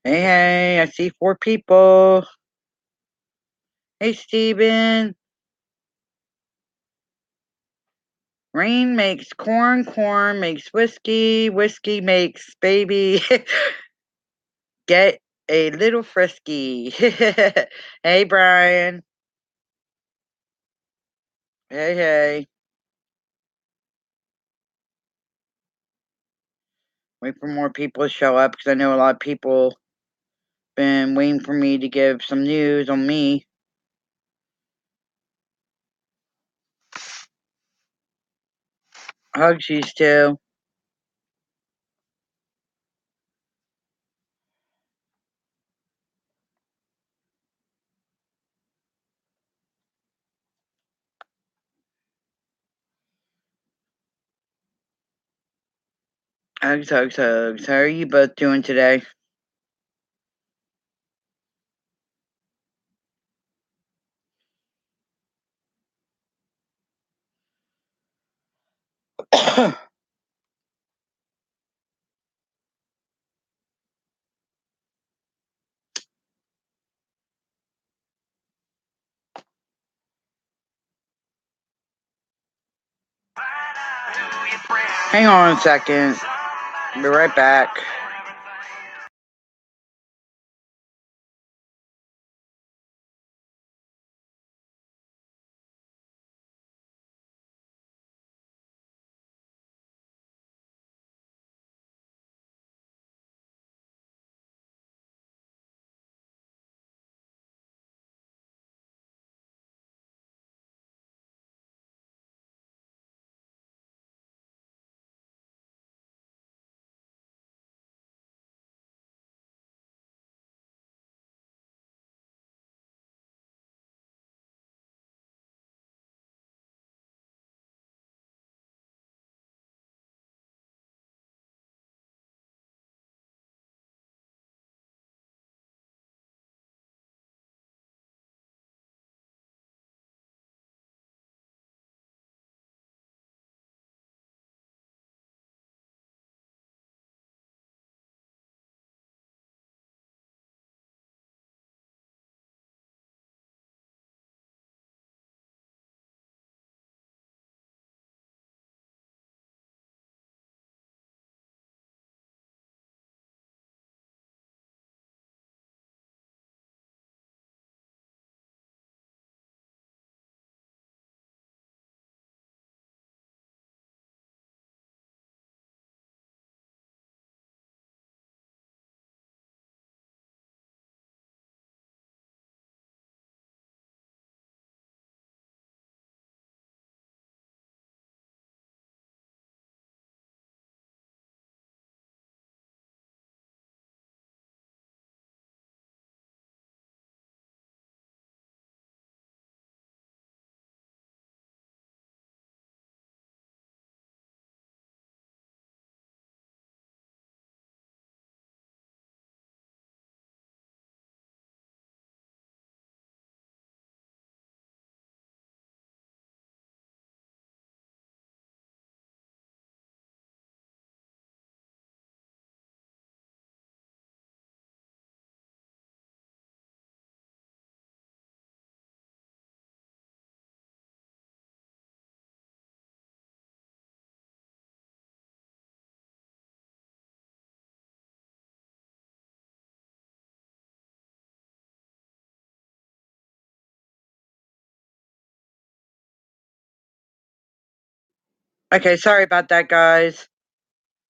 Hey, I see 4 people. Hey, Steven. Rain makes corn, corn makes whiskey, whiskey makes baby get a little frisky. Hey, Brian. Hey, hey. Wait for more people to show up because I know a lot of people been waiting for me to give some news on me. Hugs you too. Hugs, hugs, hugs. How are you both doing today? Hang on a second. Be right back. Okay, sorry about that, guys.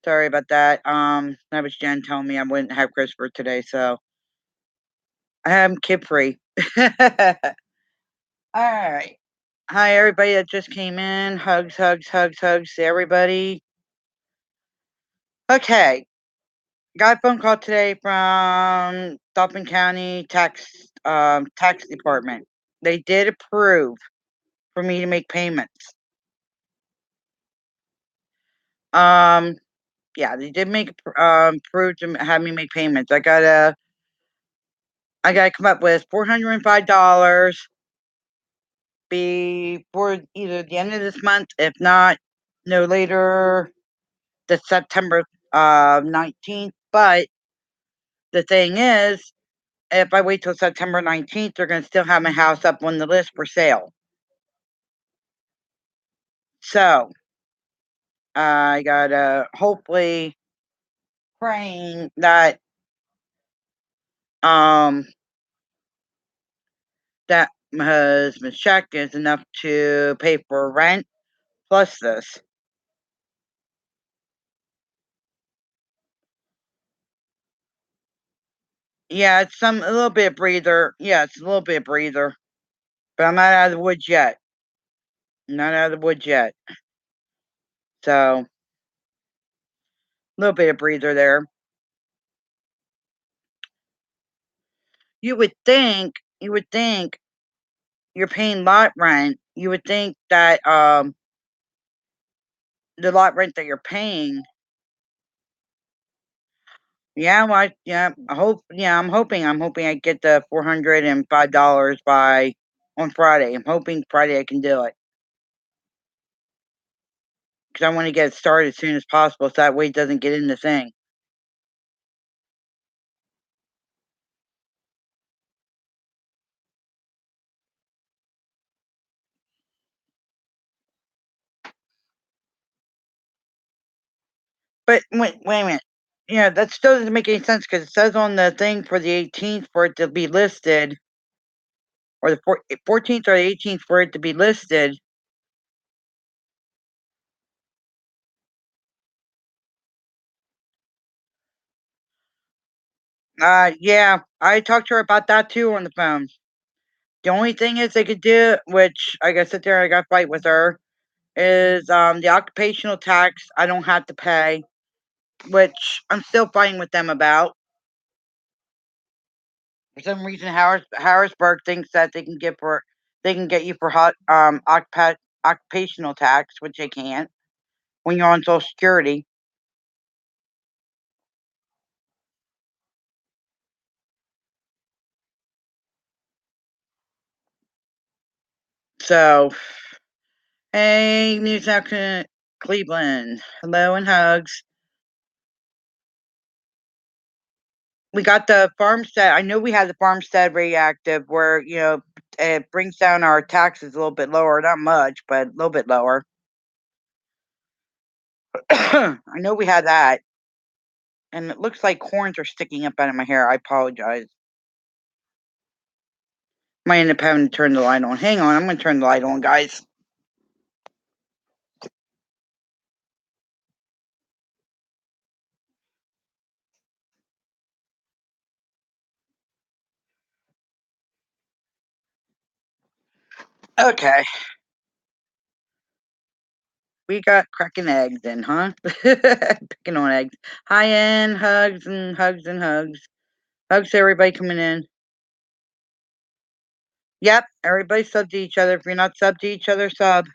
Sorry about that. That was Jen telling me I wouldn't have Christopher today, so I am kid free. All right. Hi, everybody that just came in. Hugs, hugs, hugs, hugs to everybody. Okay. Got a phone call today from Dauphin County tax department. They did approve for me to make payments. Um, yeah, they did make approve to have me make payments. I gotta come up with $405 before either the end of this month, if not no later the September 19th. But the thing is, if I wait till September 19th, they're going to still have my house up on the list for sale. So I gotta hopefully praying that um that my husband's check is enough to pay for rent plus this. Yeah, it's a little bit of breather. Yeah, it's a little bit of breather. But I'm not out of the woods yet. Not out of the woods yet. So a little bit of breather there. You would think you're paying lot rent. You would think that the lot rent that you're paying. Yeah, well, I'm hoping I get the $405 by on Friday. I'm hoping Friday I can do it because I want to get it started as soon as possible, so that way it doesn't get in the thing. But wait a minute. Yeah, that still doesn't make any sense because it says on the thing for the 18th for it to be listed, or the 14th or the 18th for it to be listed. Yeah, I talked to her about that too on the phone. The only thing is they could do, which I gotta sit there, I gotta fight with her, is the occupational tax I don't have to pay, which I'm still fighting with them about. For some reason, Harrisburg thinks that they can get you for hot occupational tax, which they can't when you're on Social Security. So, hey, News Now Cleveland, hello and hugs. We got the farmstead. I know we had the farmstead reactive where it brings down our taxes a little bit lower, not much, but a little bit lower. I know we had that, and it looks like horns are sticking up out of my hair. I apologize. Might end up having to turn the light on. Hang on, I'm going to turn the light on, guys. Okay, we got cracking eggs then, huh? Picking on eggs. Hi, Ann. Hugs and hugs and hugs. Hugs to everybody coming in. Yep, everybody sub to each other. If you're not sub to each other, sub.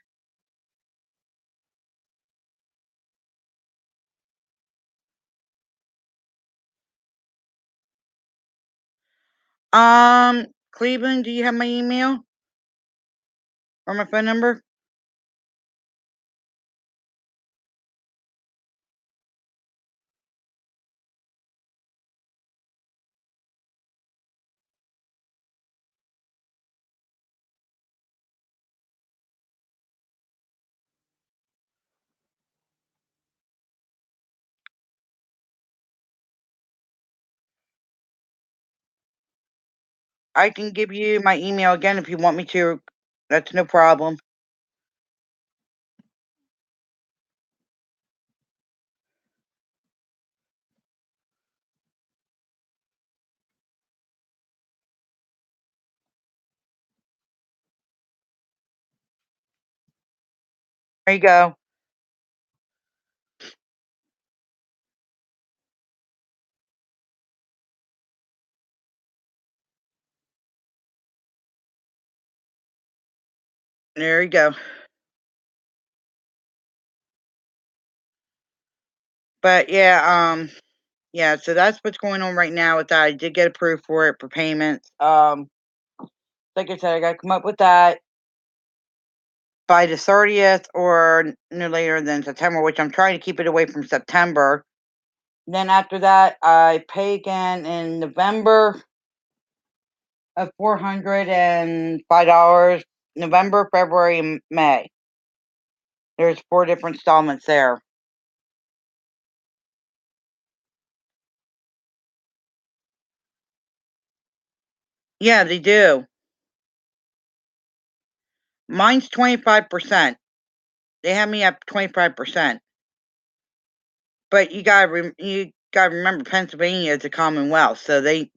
Cleveland, do you have my email or my phone number? I can give you my email again if you want me to. That's no problem. There you go. There you go. But yeah, so that's what's going on right now with that. I did get approved for it for payments. Like I said, I gotta come up with that by the 30th or no later than September, which I'm trying to keep it away from September. Then after that, I pay again in November of $405. November, February, and May. There's 4 different installments there. Yeah, they do. Mine's 25%. They have me at 25%. But you gotta remember Pennsylvania is a commonwealth, so they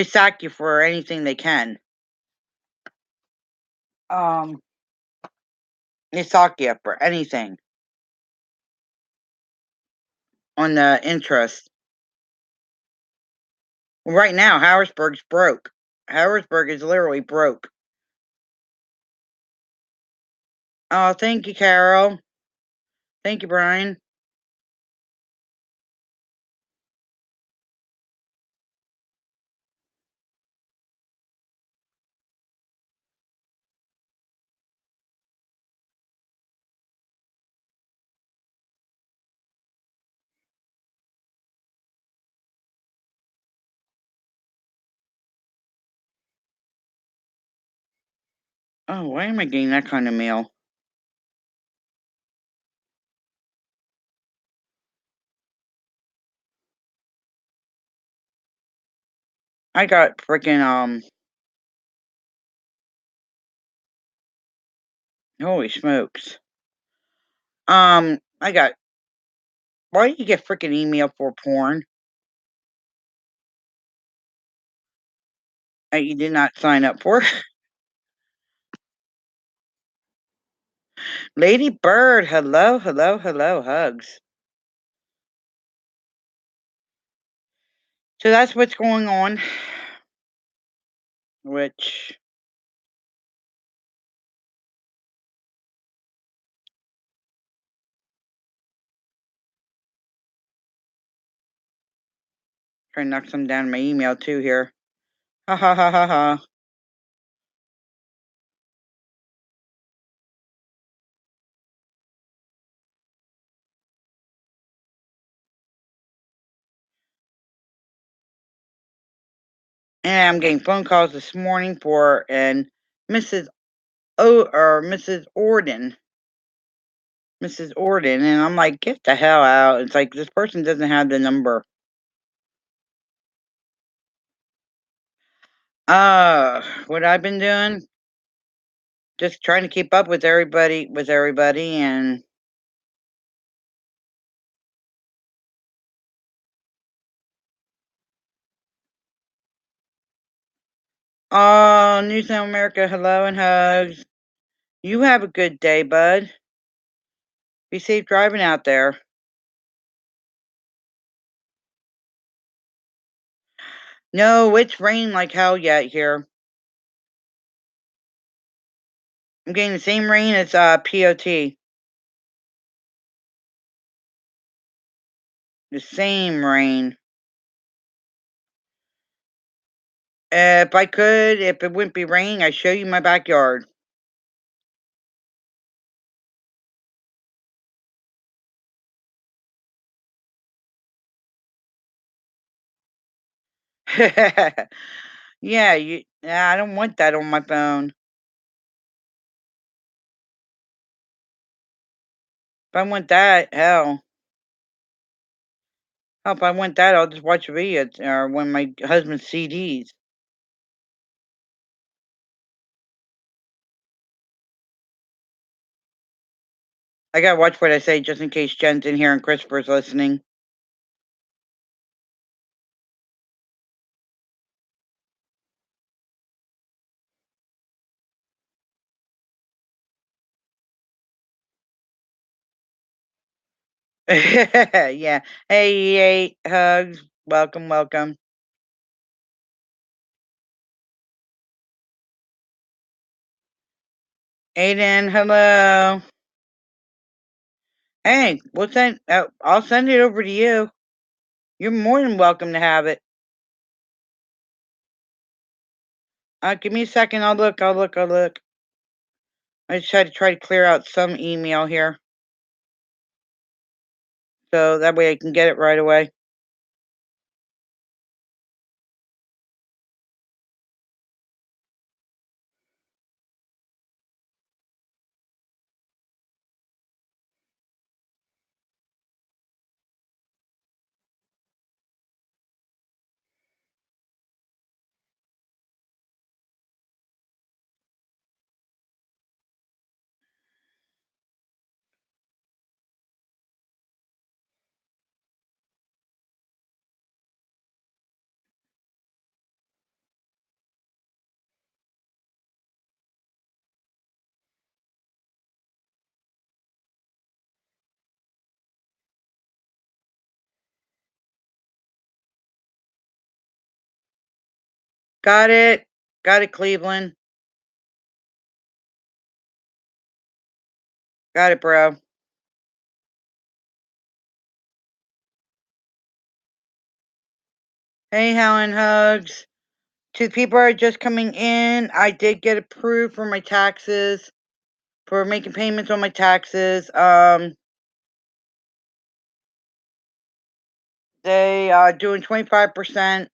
sack you for anything they can. Um, they sock you for anything on the interest. Right now, Harrisburg's broke. Harrisburg is literally broke. Oh, thank you, Carol. Thank you, Brian. Oh, why am I getting that kind of mail? I got freaking holy smokes. I got why do you get freaking email for porn that you did not sign up for? Lady Bird, hello, hello, hello, hugs. So that's what's going on. Which try to knock some down my email too here. Ha ha ha ha ha. And I'm getting phone calls this morning for and Mrs. Mrs. Orden. Mrs. Orden. And I'm like, get the hell out. It's like this person doesn't have the number. What I've been doing, just trying to keep up with everybody and oh, New South America, hello and hugs. You have a good day, bud. Be safe driving out there. No, it's raining like hell yet here. I'm getting the same rain as POT. The same rain. If I could, if it wouldn't be raining, I'd show you my backyard. Yeah, I don't want that on my phone. If I want that, hell, if I want that, I'll just watch videos or one of my husband's CDs. I gotta watch what I say just in case Jen's in here and Christopher's listening. Yeah. Hey, hugs. Welcome, welcome. Aiden, hello. Hey, I'll send it over to you. You're more than welcome to have it. Give me a second. I'll look. I just had to try to clear out some email here. so that way I can get it right away. Got it. Got it, Cleveland. Got it, bro. Hey, Helen Hugs. To the people who are just coming in, I did get approved for my taxes, for making payments on my taxes. They are doing 25%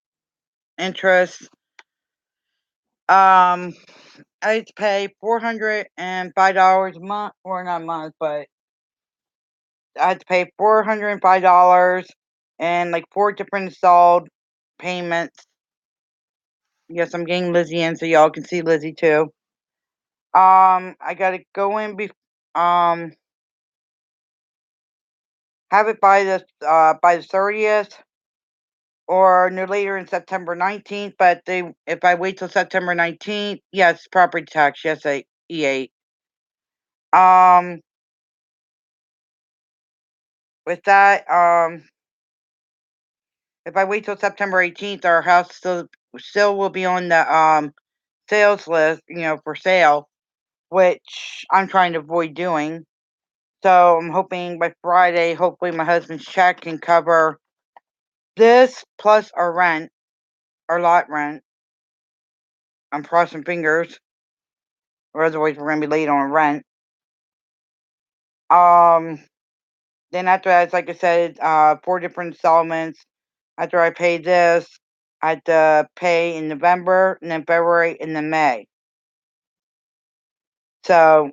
interest. I had to pay $405 a month, or not a month, but I had to pay $405 and like 4 different installed payments. Yes, I'm getting Lizzie in so y'all can see Lizzie too. I gotta go in um have it by the 30th or no later in September 19th. But if I wait till September 19th, yes, property tax, yes, E8. Um, with that, if I wait till September 18th, our house still will be on the sales list, for sale, which I'm trying to avoid doing. So I'm hoping by Friday, hopefully my husband's check can cover this plus our rent, our lot rent. I'm crossing fingers, or otherwise we're gonna be late on rent. Um, then after that, like I said, 4 different installments. After I pay this, I had to pay in November, and then February, and then May. So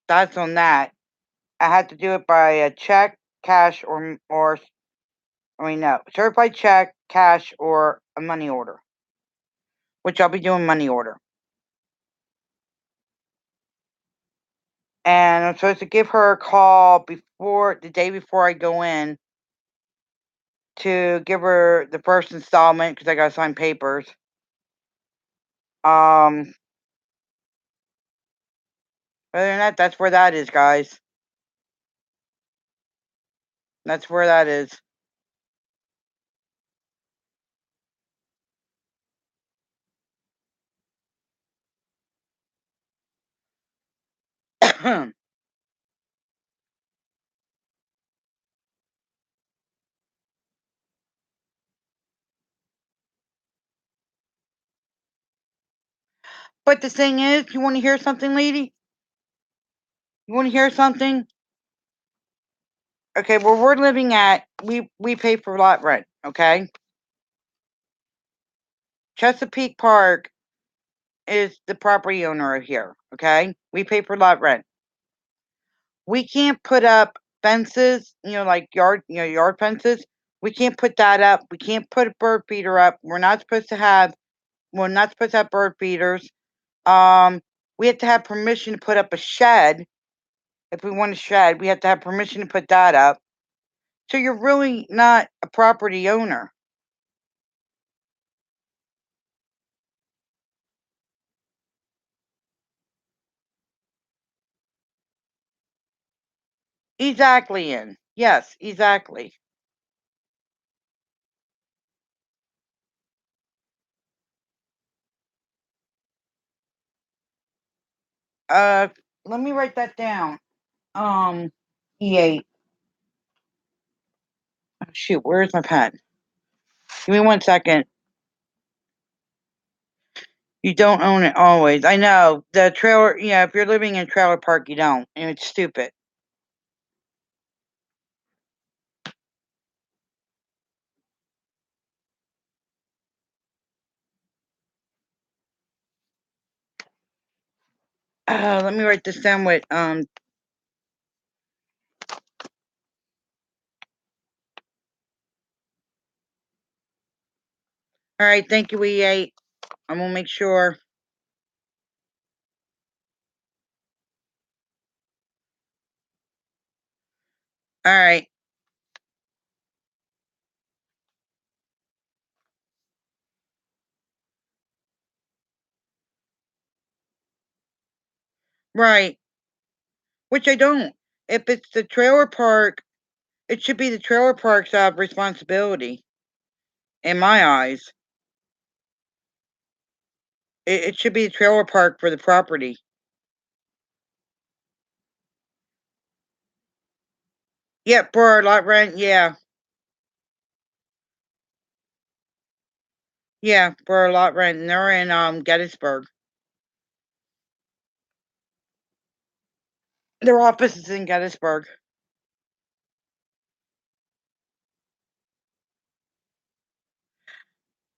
that's on that. I had to do it by a check, cash, or I mean no, certified check, cash, or a money order, which I'll be doing money order. And I'm supposed to give her a call the day before I go in to give her the first installment because I got to sign papers. Um, Other than that, that's where that is, guys. That's where that is. But the thing is, you want to hear something, lady? You want to hear something? Okay, where we're living at, we pay for lot rent. Okay, Chesapeake Park is the property owner here. Okay, we pay for lot rent. We can't put up fences, like yard fences. We can't put that up. We can't put a bird feeder up. We're not supposed to have bird feeders. Um, we have to have permission to put up a shed. If we want a shed, we have to have permission to put that up. So you're really not a property owner. Exactly, in. Yes, exactly. Uh, Let me write that down. E8. Oh, shoot, where's my pen? Give me 1 second. You don't own it always. I know. The trailer, if you're living in a trailer park, you don't. And it's stupid. Let me write this down with, alright, thank you, E8. I'm gonna make sure. Alright. Right. Which I don't. If it's the trailer park, it should be the trailer park's, responsibility, in my eyes. It should be the trailer park for the property. Yep, for our lot rent, yeah. Yeah, for our lot rent, and they're in, Gettysburg. Their office is in Gettysburg.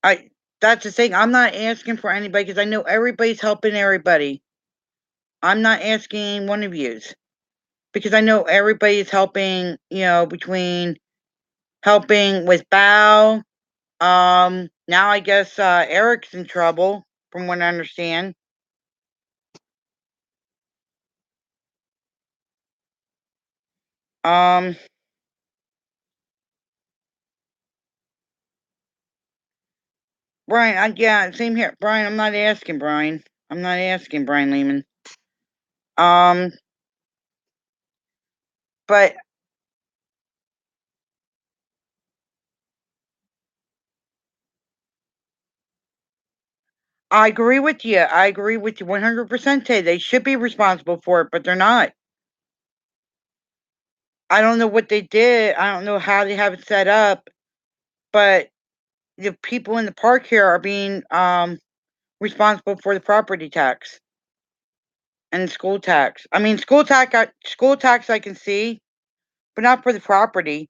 I That's the thing, I'm not asking for anybody because I know everybody's helping everybody. I'm not asking one of yous, because I know everybody's helping, between helping with Bow, now I guess, Eric's in trouble, from what I understand. Um, Brian, yeah, same here. Brian, I'm not asking Brian. I'm not asking Brian Lehman. Um, but I agree with you. I agree with you 100%, Tay. They should be responsible for it, but they're not. I don't know what they did. I don't know how they have it set up, but the people in the park here are being responsible for the property tax and school tax. I mean, school tax I can see, but not for the property.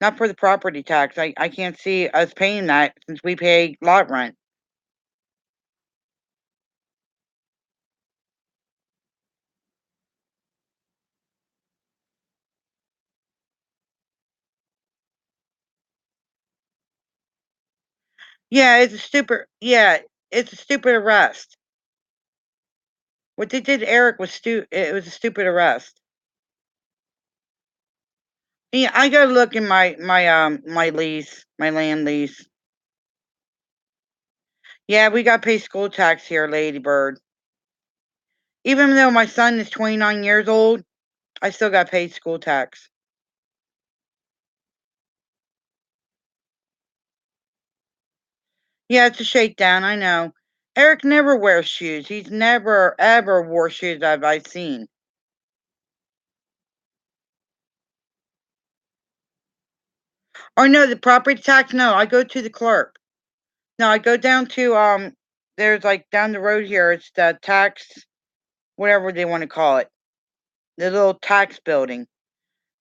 Not for the property tax. I can't see us paying that since we pay lot rent. It's a stupid arrest. What they did to Eric was it was a stupid arrest. Yeah, I gotta look in my lease, my land lease. Yeah, we got to pay school tax here, Ladybird. Even though my son is 29 years old, I still got paid school tax. Yeah, it's a shakedown, I know. Eric never wears shoes. He's never ever wore shoes that I've seen. Or no, the property tax, no, I go to the clerk. No, I go down to there's like down the road here, it's the tax, whatever they want to call it. The little tax building.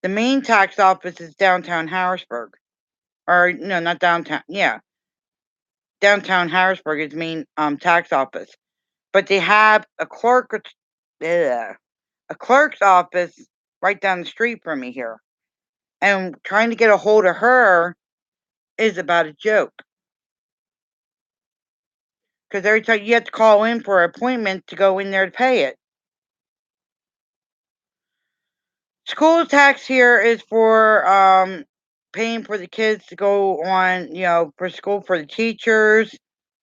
The main tax office is downtown Harrisburg. Or no, not downtown. Yeah. Downtown Harrisburg is the main tax office. But they have a clerk's office right down the street from me here. And trying to get a hold of her is about a joke. Because every time you have to call in for an appointment to go in there to pay it. School tax here is for paying for the kids to go on, for school for the teachers,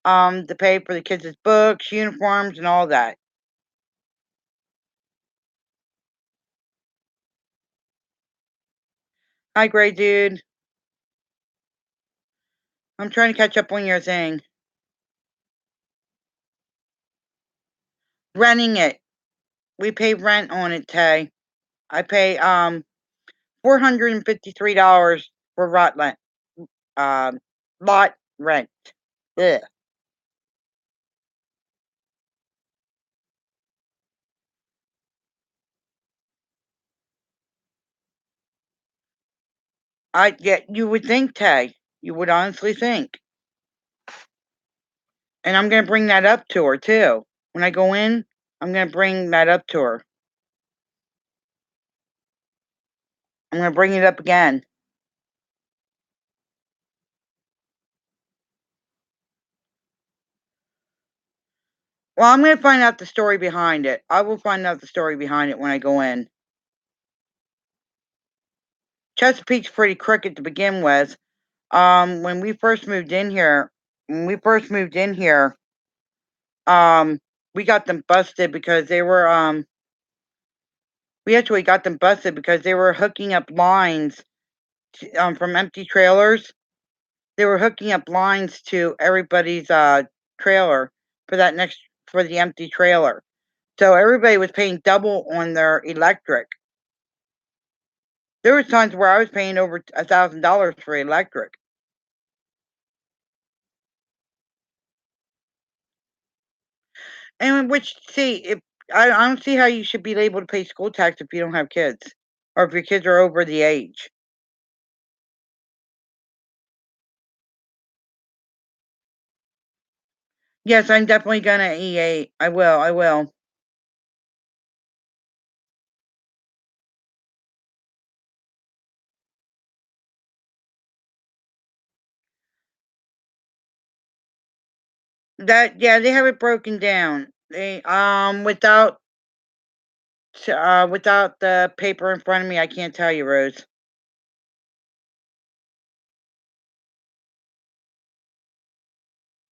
to pay for the kids' books, uniforms, and all that. Hi, Gray Dude. I'm trying to catch up on your thing. Renting it. We pay rent on it, Tay. I pay $453 for lot rent. Ugh. You would think, Tay. You would honestly think. And I'm gonna bring that up to her too. When I go in, I'm gonna bring that up to her. I'm gonna bring it up again. Well, I'm gonna find out the story behind it. I will find out the story behind it when I go in. Chesapeake's pretty crooked to begin with. When we first moved in here, when we first moved in here, um, we got them busted because they were we actually got them busted because they were hooking up lines from empty trailers. They were hooking up lines to everybody's trailer for that next for the empty trailer. So everybody was paying double on their electric. There was times where I was paying over $1,000 for electric. And which see if I don't see how you should be able to pay school tax if you don't have kids or if your kids are over the age. Yes, I'm definitely gonna E8. I will. I will. That yeah, they have it broken down. They without the paper in front of me, I can't tell you, Rose.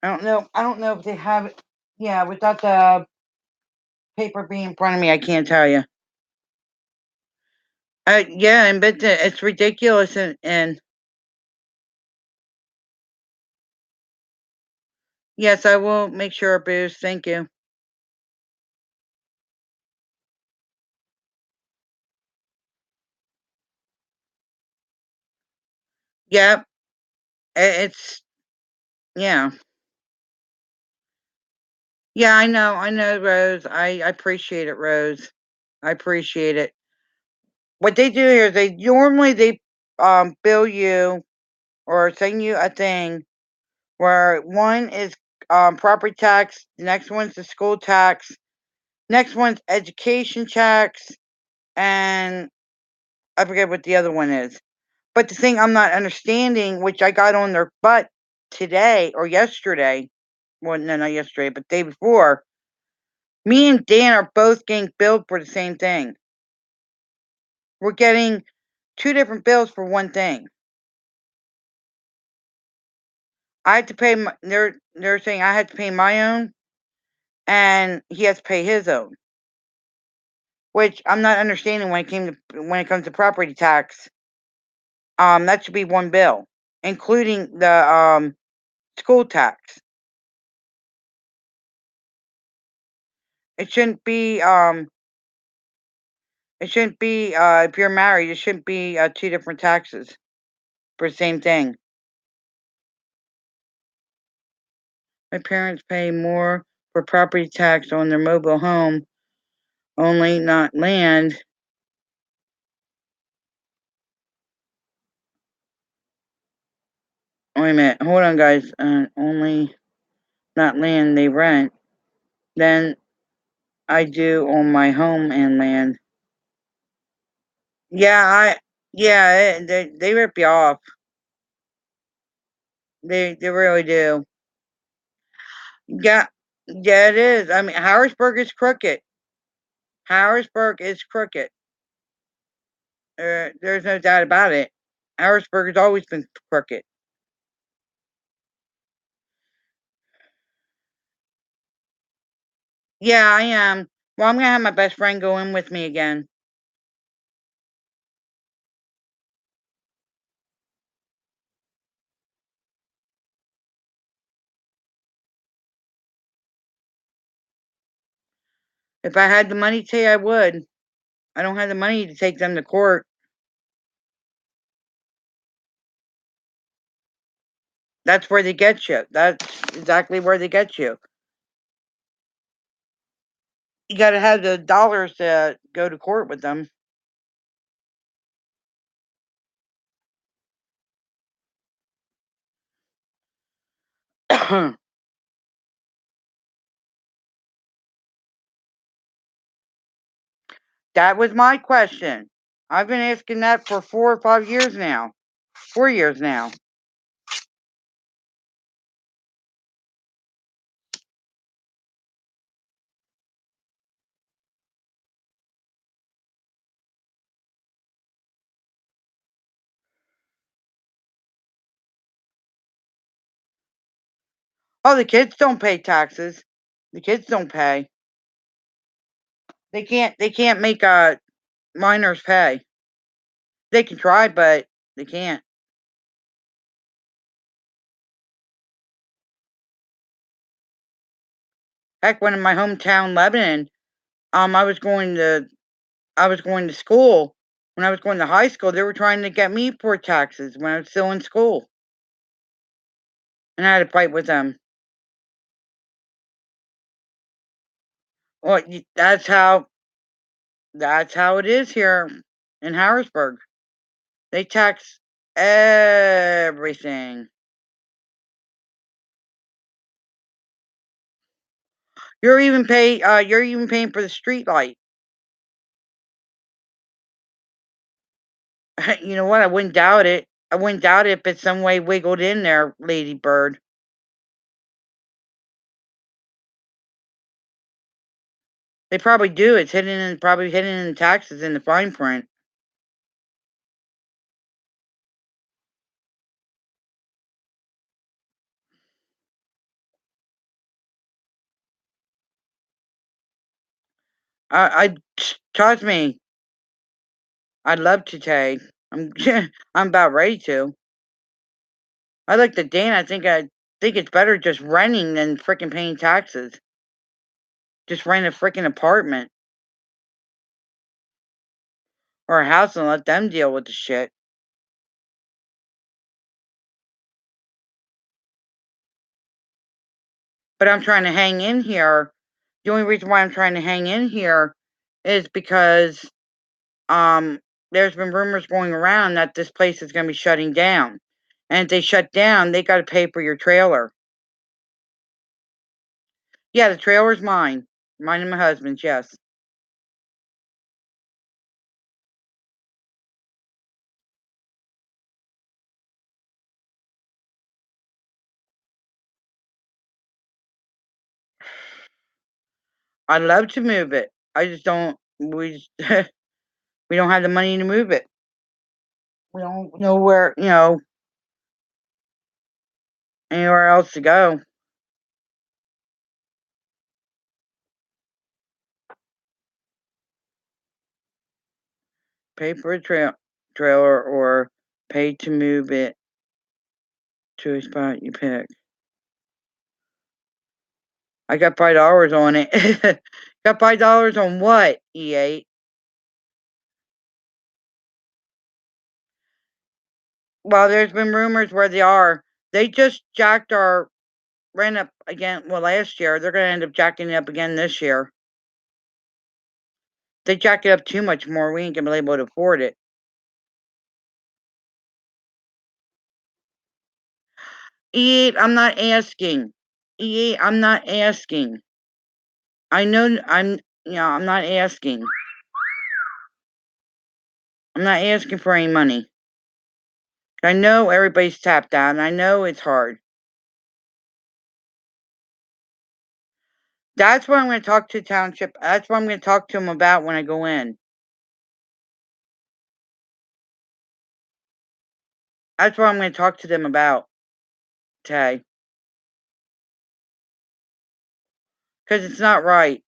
I don't know. I don't know if they have it. Yeah, without the paper being in front of me, I can't tell you. Yeah, and but it's ridiculous, and yes, I will make sure, Bruce. Thank you. Yep, it's yeah, yeah. I know, Rose. I appreciate it, Rose. I appreciate it. What they do here is they bill you or send you a thing where one is property tax, the next one's the school tax, next one's education tax, and I forget what the other one is. But the thing I'm not understanding, which I got on their butt today or yesterday, well, no, not yesterday, but the day before, me and Dan are both getting billed for the same thing. We're getting two different bills for one thing. I had to pay my, they're saying I had to pay my own, and he has to pay his own, which I'm not understanding when it comes to property tax. That should be one bill, including the school tax. It shouldn't be if you're married, it shouldn't be two different taxes for the same thing. My parents pay more for property tax on their mobile home, only not land. Wait a minute, hold on, guys. Only not land they rent. Then I do on my home and land. Yeah, they rip you off. They really do. Yeah, yeah, it is. I mean, Harrisburg is crooked. Harrisburg is crooked. There's no doubt about it. Harrisburg has always been crooked. Yeah, I am. Well, I'm gonna have my best friend go in with me again. If I had the money to, I would. I don't have the money to take them to court. That's where they get you. That's exactly where they get you. You got to have the dollars to go to court with them. That was my question. I've been asking that for 4 or 5 years now. 4 years now. Oh, the kids don't pay taxes. The kids don't pay. They can't make, minors pay. They can try, but they can't. Heck, when in my hometown, Lebanon, I was going to school. When I was going to high school, they were trying to get me for taxes when I was still in school, and I had to fight with them. Well, that's how it is here in Harrisburg. They tax everything. You're even paying for the street light. You know what? I wouldn't doubt it. I wouldn't doubt it if it's some way wiggled in there, Lady Bird. They probably do. It's probably hidden in the taxes in the fine print. I trust me. I'd love to take. I'm I'm about ready to. I like the Dan. I think it's better just renting than freaking paying taxes. Just rent a freaking apartment or a house and let them deal with the shit. But I'm trying to hang in here. The only reason why I'm trying to hang in here is because um there's been rumors going around that this place is going to be shutting down. And if they shut down, they got to pay for your trailer. Yeah, the trailer's mine. Mine and my husband's, yes. I'd love to move it. I just don't we don't have the money to move it. We don't know where, anywhere else to go. Pay for a trailer or pay to move it to a spot you pick. I got $5 on it. Got $5 on what, E8? Well, there's been rumors where they are. They just jacked our rent up again. Well, last year. They're going to end up jacking it up again this year. They jack it up too much more. We ain't going to be able to afford it. E8, I'm not asking. E8, I'm not asking. I know I'm not asking. I'm not asking for any money. I know everybody's tapped out, and I know it's hard. That's what I'm gonna talk to township that's what I'm gonna talk to them about when I go in. That's what I'm gonna talk to them about, Tay, because it's not right.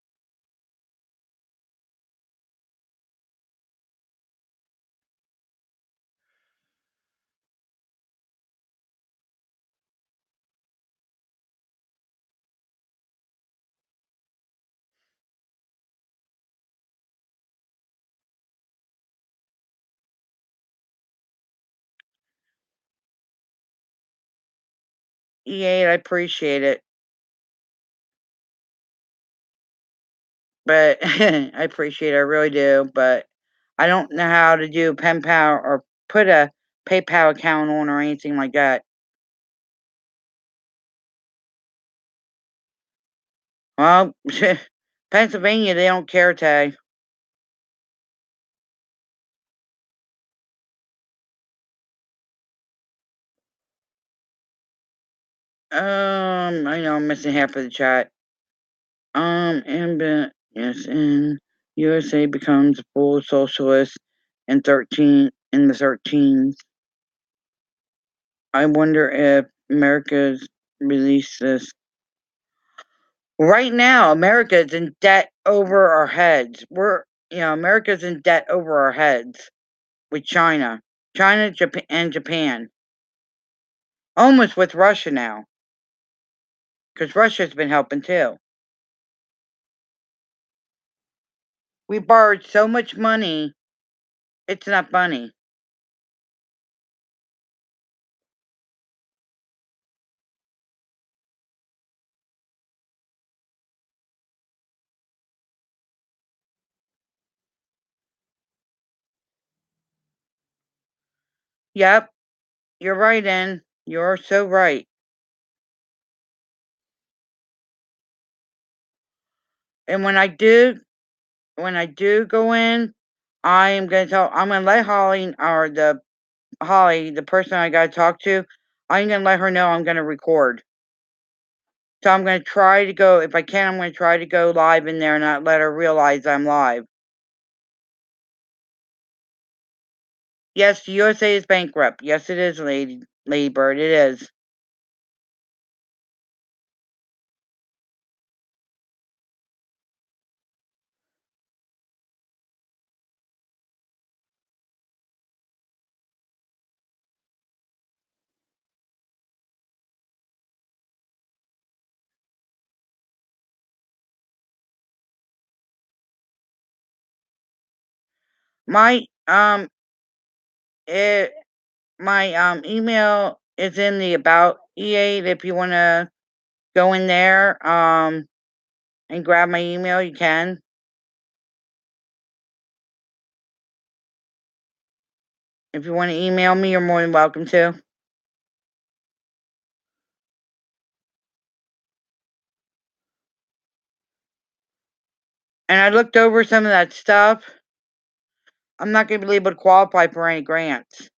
Yeah, I appreciate it, but I appreciate it, I really do, but I don't know how to do pen pal or put a PayPal account on or anything like that. Well, Pennsylvania, they don't care, Tay. I know I'm missing half of the chat. And yes, and USA becomes full socialist in the 13s. I wonder if America's released this. Right now, America is in debt over our heads. America's in debt over our heads with China, Japan, and Japan. Almost with Russia now, because Russia's been helping too. We borrowed so much money, it's not funny. Yep, you're right, En. You're so right. And when I do go in, I'm gonna let Holly, the person I gotta talk to, I'm gonna let her know I'm gonna record. So I'm gonna try to go, if I can, I'm gonna try to go live in there and not let her realize I'm live. Yes, the USA is bankrupt. Yes, it is, Lady Bird. It is. My it, my email is in the about E8. If you wanna go in there and grab my email, you can. If you want to email me, you're more than welcome to. And I looked over some of that stuff. I'm not going to be able to qualify for any grants.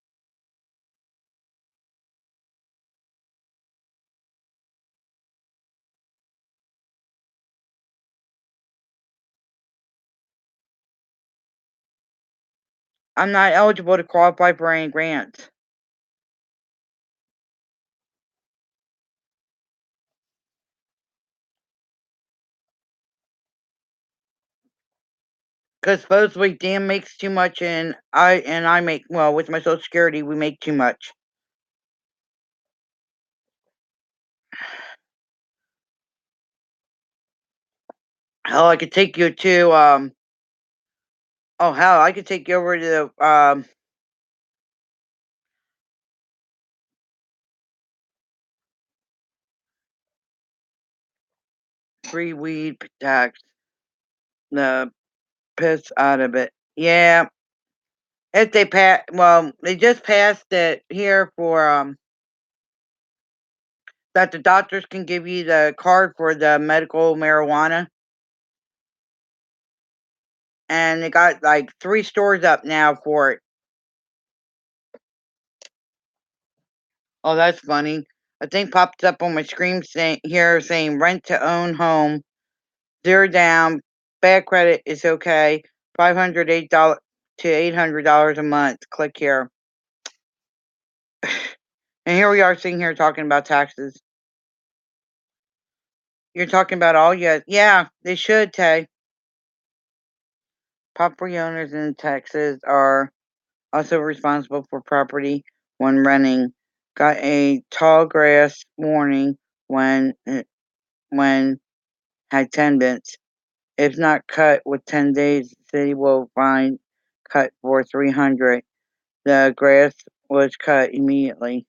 I'm not eligible to qualify for any grants. Because supposedly Dan makes too much and I make, well, with my social security we make too much. Hell, I could take you to oh hell, I could take you over to the free weed tax, the piss out of it. Yeah. If they pass, well, they just passed it here for that the doctors can give you the card for the medical marijuana. And they got like 3 stores up now for it. Oh, that's funny. A thing popped up on my screen saying rent to own home, 0 down, bad credit is okay, $508 to $800 a month. Click here. And here we are sitting here talking about taxes. You're talking about all yet. Yeah, they should, Tay. Property owners in Texas are also responsible for property when renting. Got a tall grass warning when had 10 bits. If not cut with 10 days, the city will fine cut for 300. The grass was cut immediately.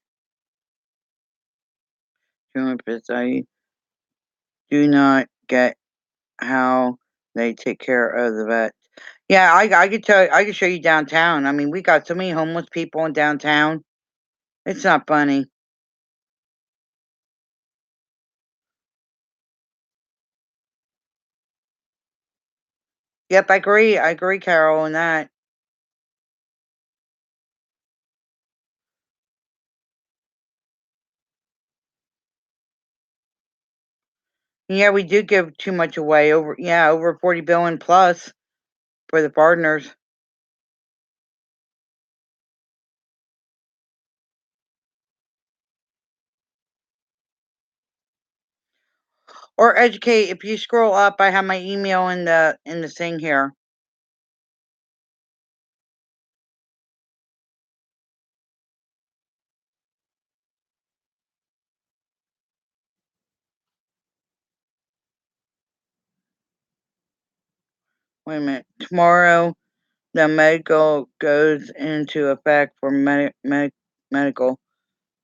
I do not get how they take care of the vet. Yeah, I could show you downtown. I mean, we got so many homeless people in downtown. It's not funny. Yep, I agree. I agree, Carol, on that. Yeah, we do give too much away. Over 40 billion plus for the partners. Or educate. If you scroll up, I have my email in the thing here. Wait a minute. Tomorrow, the medical goes into effect for medical.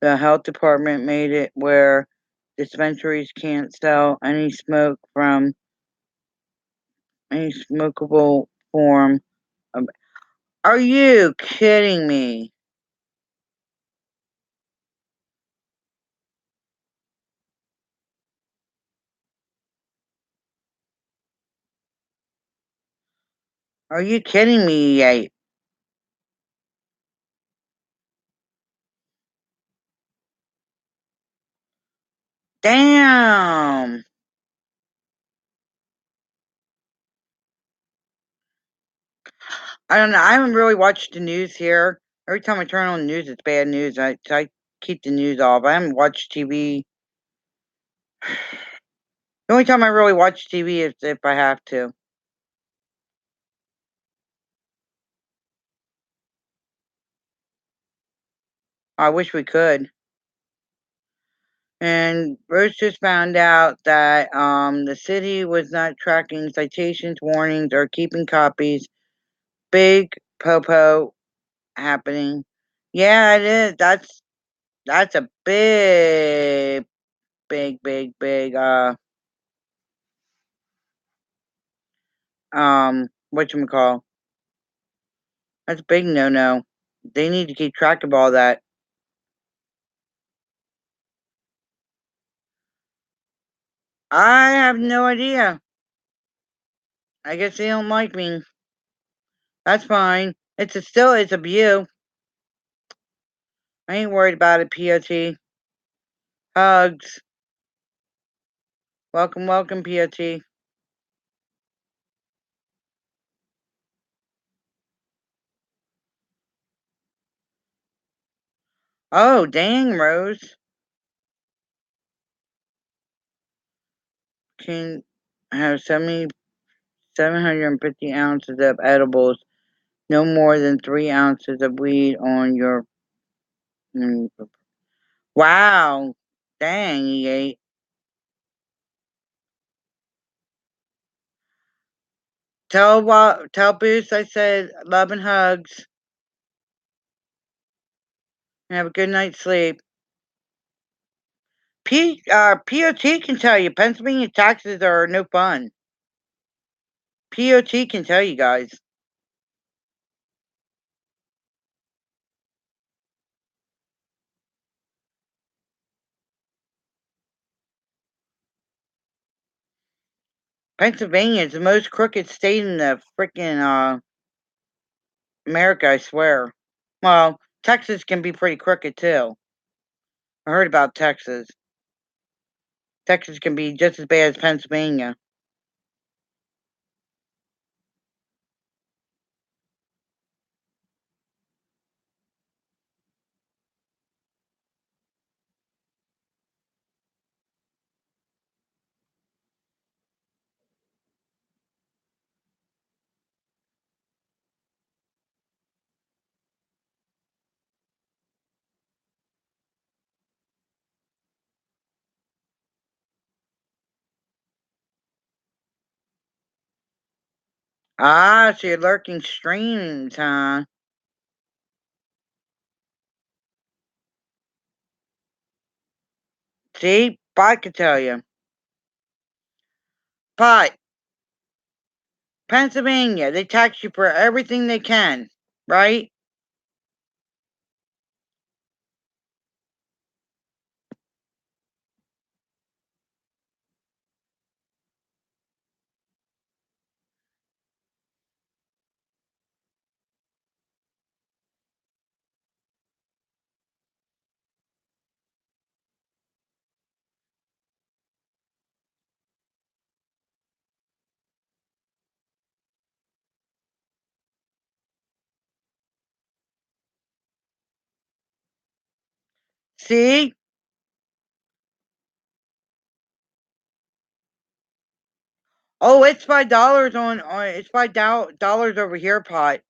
The health department made it where dispensaries can't sell any smoke from any smokable form. Of, are you kidding me? Are you kidding me, EA? Damn. I don't know. I haven't really watched the news here. Every time I turn on the news, it's bad news. I keep the news off. I haven't watched TV. The only time I really watch TV is if I have to. I wish we could. And Rose just found out that the city was not tracking citations, warnings, or keeping copies. Big popo happening. Yeah, it is. That's a big whatchamacall. That's a big no no. They need to keep track of all that. I have no idea. I guess they don't like me. That's fine. It's a view. I ain't worried about it, POT. Hugs. Welcome, welcome, POT. Oh, dang, Rose. Can have 750 ounces of edibles, no more than 3 ounces of weed on your. mm, Wow. Dang, he ate. Tell Boost I said love and hugs. And have a good night's sleep. POT can tell you Pennsylvania taxes are no fun. POT can tell you guys. Pennsylvania is the most crooked state in the freaking America, I swear. Well, Texas can be pretty crooked too. I heard about Texas. Texas can be just as bad as Pennsylvania. Ah, so you're lurking streams, huh? See, I could tell you. But Pennsylvania, they tax you for everything they can, right? See? Oh, it's $5 on it's $5 over here, Pot.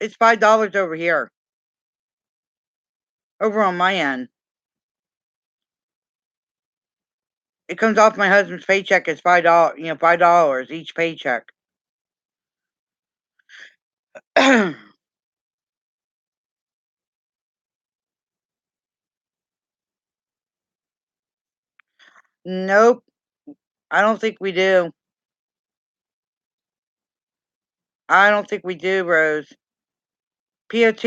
It's $5 over here. Over on my end. It comes off my husband's paycheck as $5, $5 each paycheck. Nope. I don't think we do. I don't think we do, Rose. POT,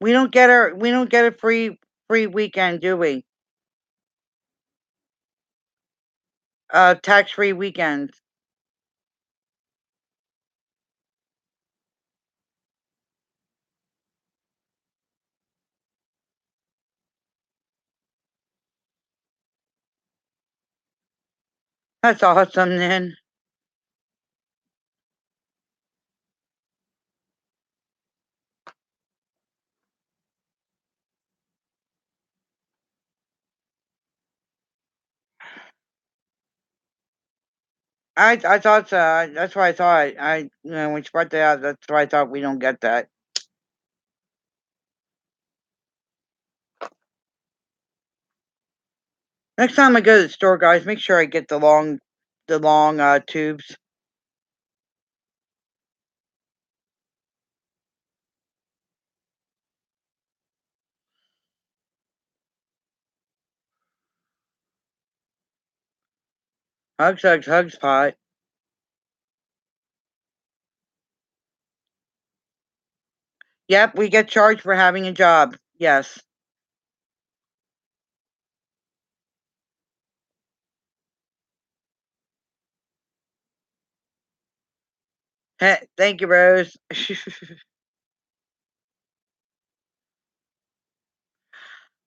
we don't get a free weekend, do we? Tax-free weekends. That's awesome then. I thought so. That's why I thought when you brought that out, that's why I thought we don't get that. Next time I go to the store, guys, make sure I get the long tubes. Hugs, hugs, hugs, Pot. Yep, we get charged for having a job. Yes. Thank you, Rose.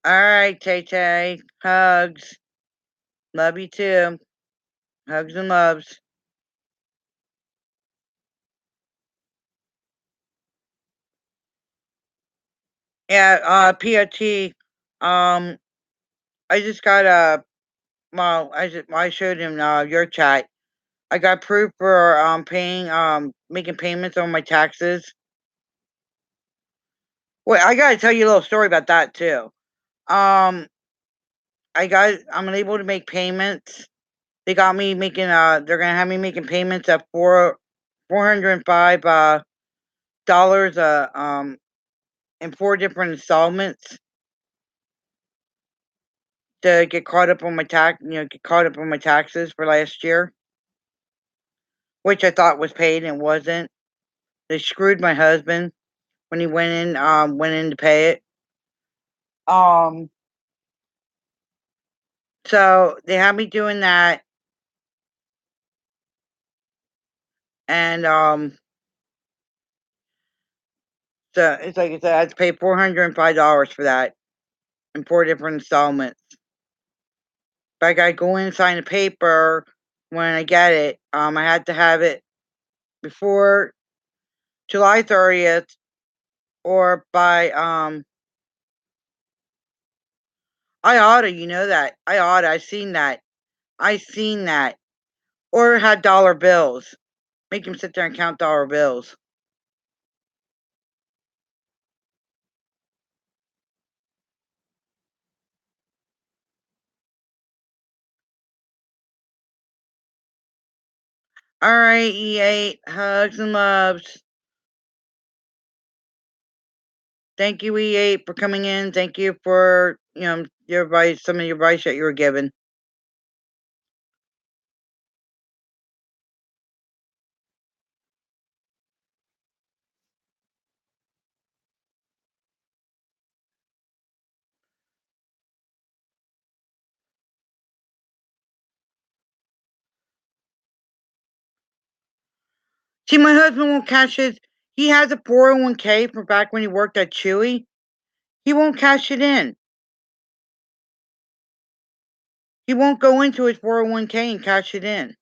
All right, Tay Tay. Hugs. Love you too. Hugs and loves. Yeah, POT. Um, I just got a well, I showed him your chat. I got proof for paying making payments on my taxes. Wait, I gotta tell you a little story about that too. Um, I'm able to make payments. They got me making they're gonna have me making payments at $405 dollars in 4 different installments to get caught up on my get caught up on my taxes for last year, which I thought was paid and wasn't. They screwed my husband when he went in to pay it. Um, so they had me doing that, and so it's like I said, I had to pay $405 for that in 4 different installments. But I gotta go in and sign a paper when I get it. I had to have it before July 30th or by I oughta, you know that. I oughta, I seen that. I seen that. Or had dollar bills. Make him sit there and count dollar bills. All right, E8, hugs and loves. Thank you, E8, for coming in. Thank you for your advice, some of your advice that you were given. See, my husband won't cash his. He has a 401k from back when he worked at Chewy. He won't cash it in. He won't go into his 401k and cash it in.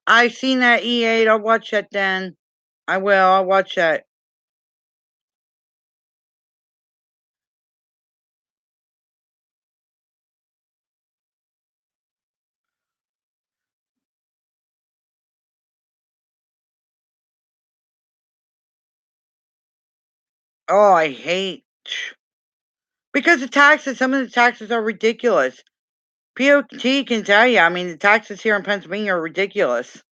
I seen that E8. I'll watch that then. I will. I'll watch that. Oh, I hate because the taxes. Some of the taxes are ridiculous. POT can tell you. I mean, the taxes here in Pennsylvania are ridiculous.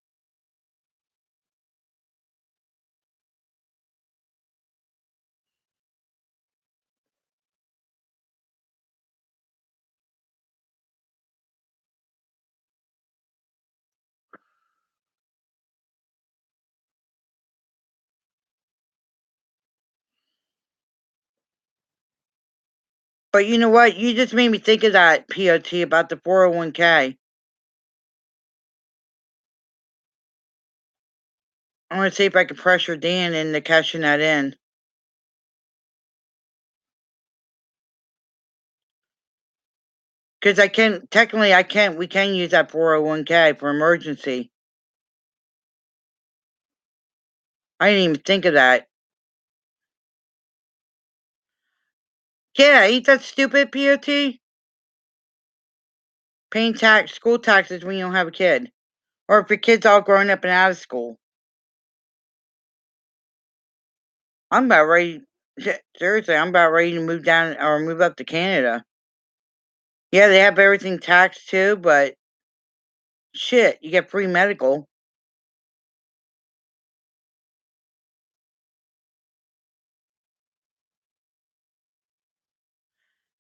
But you know what? You just made me think of that POT about the 401k. I want to see if I can pressure Dan into cashing that in. Because I can technically, I can't. We can use that 401k for emergency. I didn't even think of that. Yeah, ain't that stupid, POT? Paying school taxes when you don't have a kid, or if your kid's all grown up and out of school. I'm about ready. Seriously, I'm about ready to move down or move up to Canada. Yeah, they have everything taxed too, but shit, you get free medical.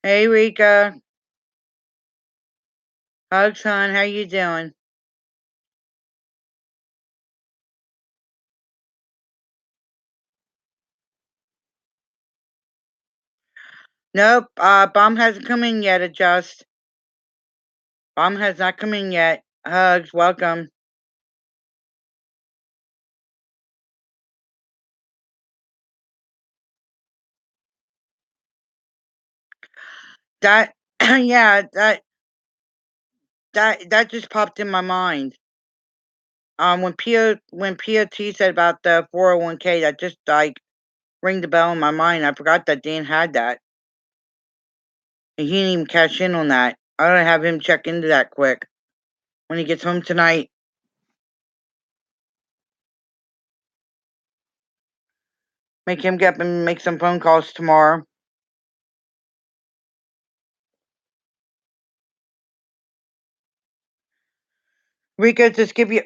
Hey, Rika. Hugs, hon. How you doing? Nope. Bomb hasn't come in yet. Adjust. Bomb has not come in yet. Hugs. Welcome. That. Yeah. That just popped in my mind. When POT said about the 401k, that just like ring the bell in my mind. I forgot that Dan had that. And he didn't even cash in on that. I gotta have him check into that quick when he gets home tonight. Make him get up and make some phone calls tomorrow. Rika, just give you.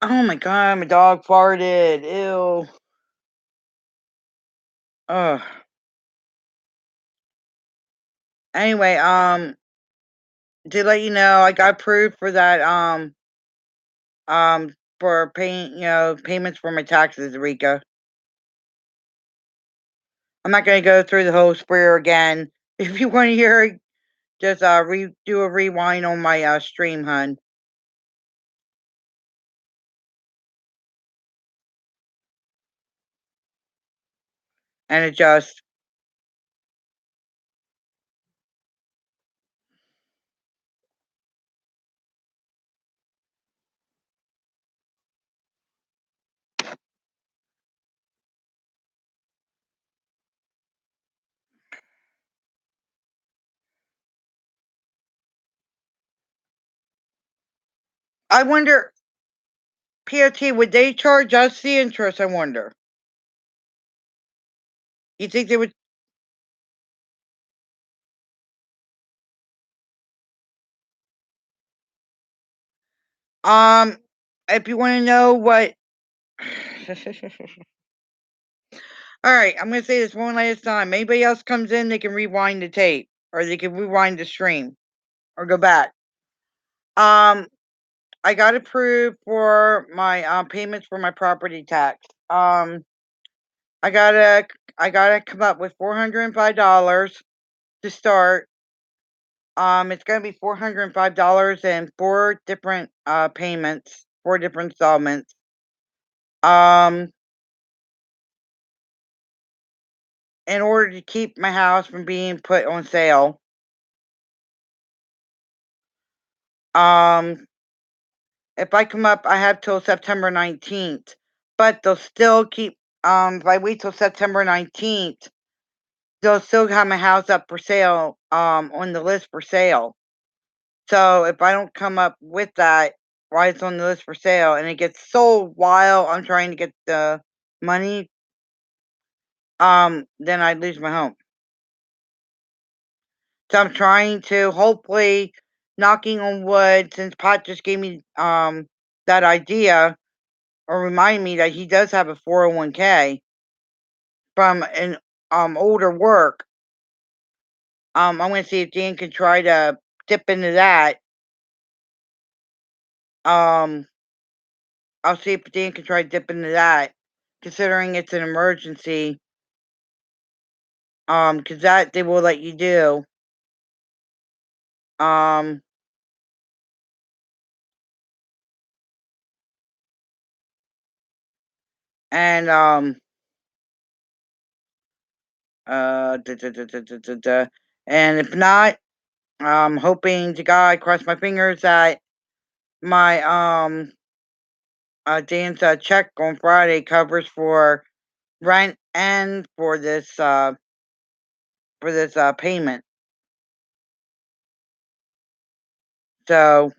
Oh my god, my dog farted. Ew. Ugh. Anyway, to let you know, I got approved for that. For paying, payments for my taxes, Rika. I'm not gonna go through the whole spreer again. If you want to hear, just do a rewind on my stream, hun, and adjust. I wonder, POT, would they charge us the interest? I wonder. You think they would? Um, if you want to know what. All right, I'm gonna say this one last time. Anybody else comes in, they can rewind the tape, or they can rewind the stream, or go back. Um, I got approved for my payments for my property tax. I gotta I gotta come up with $405 to start. It's gonna be $405 and four different payments, four different installments. Um, in order to keep my house from being put on sale. Um, if I come up, I have till September 19th, but they'll still keep, if I wait till September 19th, they'll still have my house up for sale, on the list for sale. So if I don't come up with that while it's on the list for sale and it gets sold while I'm trying to get the money, then I'd lose my home. So I'm trying to hopefully, knocking on wood, since Pot just gave me that idea or remind me that he does have a 401k from an older work. I'm gonna see if Dan can try to dip into that. Um I'll see if Dan can try to dip into that, considering it's an emergency. Because that they will let you do. Um and and if not, I'm hoping to God, cross my fingers that my Dan's check on Friday covers for rent and for this payment. So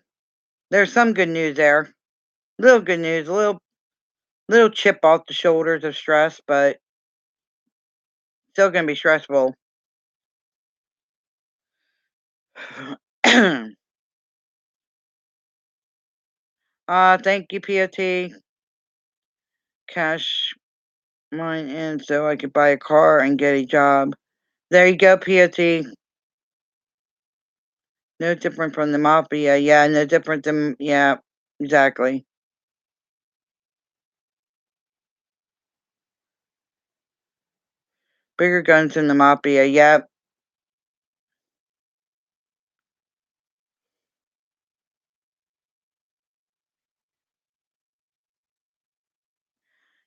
there's some good news there. Little good news, a little chip off the shoulders of stress, but still gonna be stressful. Thank you, POT. Cash mine in so I could buy a car and get a job. There you go, POT. No different from the mafia. Yeah, no different than, yeah, exactly. Bigger guns than the mafia. Yep.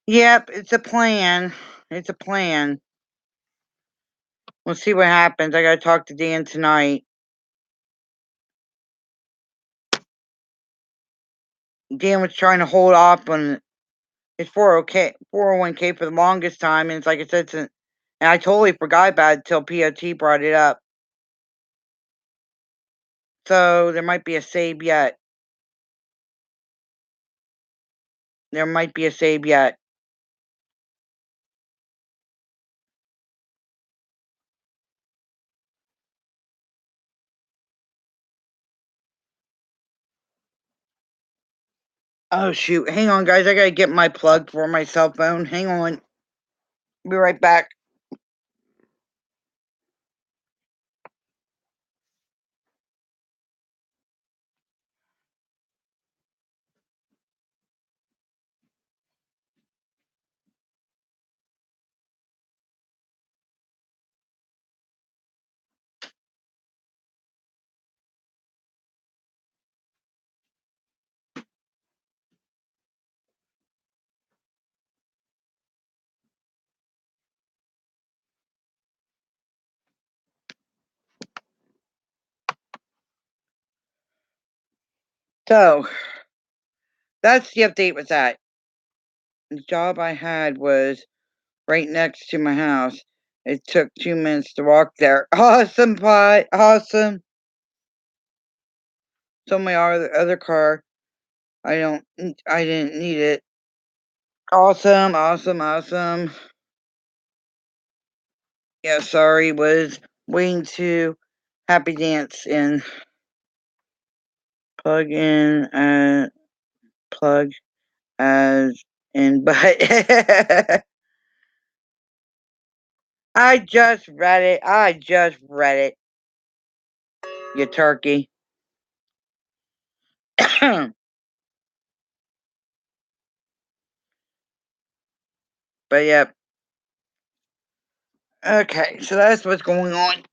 Yep, it's a plan. It's a plan. We'll see what happens. I gotta talk to Dan tonight. Dan was trying to hold off on his 401k for the longest time, and it's like I said, and I totally forgot about it till POT brought it up. So there might be a save yet. There might be a save yet. Oh shoot. Hang on, guys. I gotta get my plug for my cell phone. Hang on. Be right back. So that's the update with that. The job I had was right next to my house. It took 2 minutes to walk there. Awesome, Pot. Awesome. So my other car, I didn't need it. Awesome, awesome, awesome. Yeah, sorry, was waiting to happy dance and plug in plug as in but I just read it. I just read it. You turkey. But yep. Okay, so that's what's going on.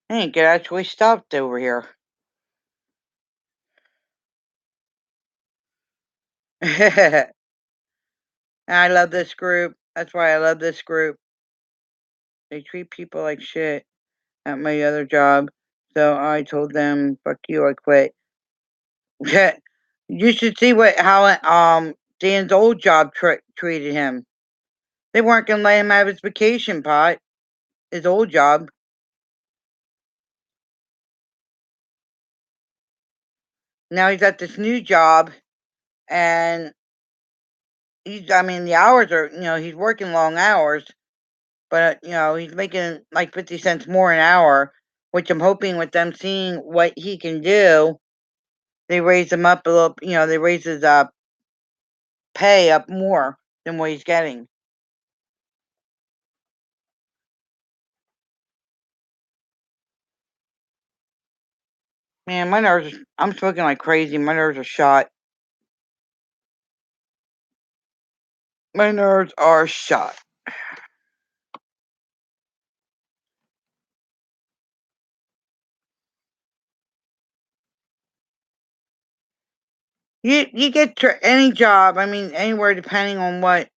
I think it actually stopped over here. I love this group. That's why I love this group. They treat people like shit. at my other job. So I told them, "Fuck you, I quit." You should see what how Dan's old job treated him. They weren't gonna let him have his vacation pot. His old job. Now he's at this new job, and he's. I mean, the hours are. He's working long hours, but he's making like 50 cents more an hour, which I'm hoping with them seeing what he can do, they raise him up a little. They raise his pay up more than what he's getting. Man, my nerves. I'm smoking like crazy. My nerves are shot. My nerves are shot. You get any job. I mean, anywhere depending on what.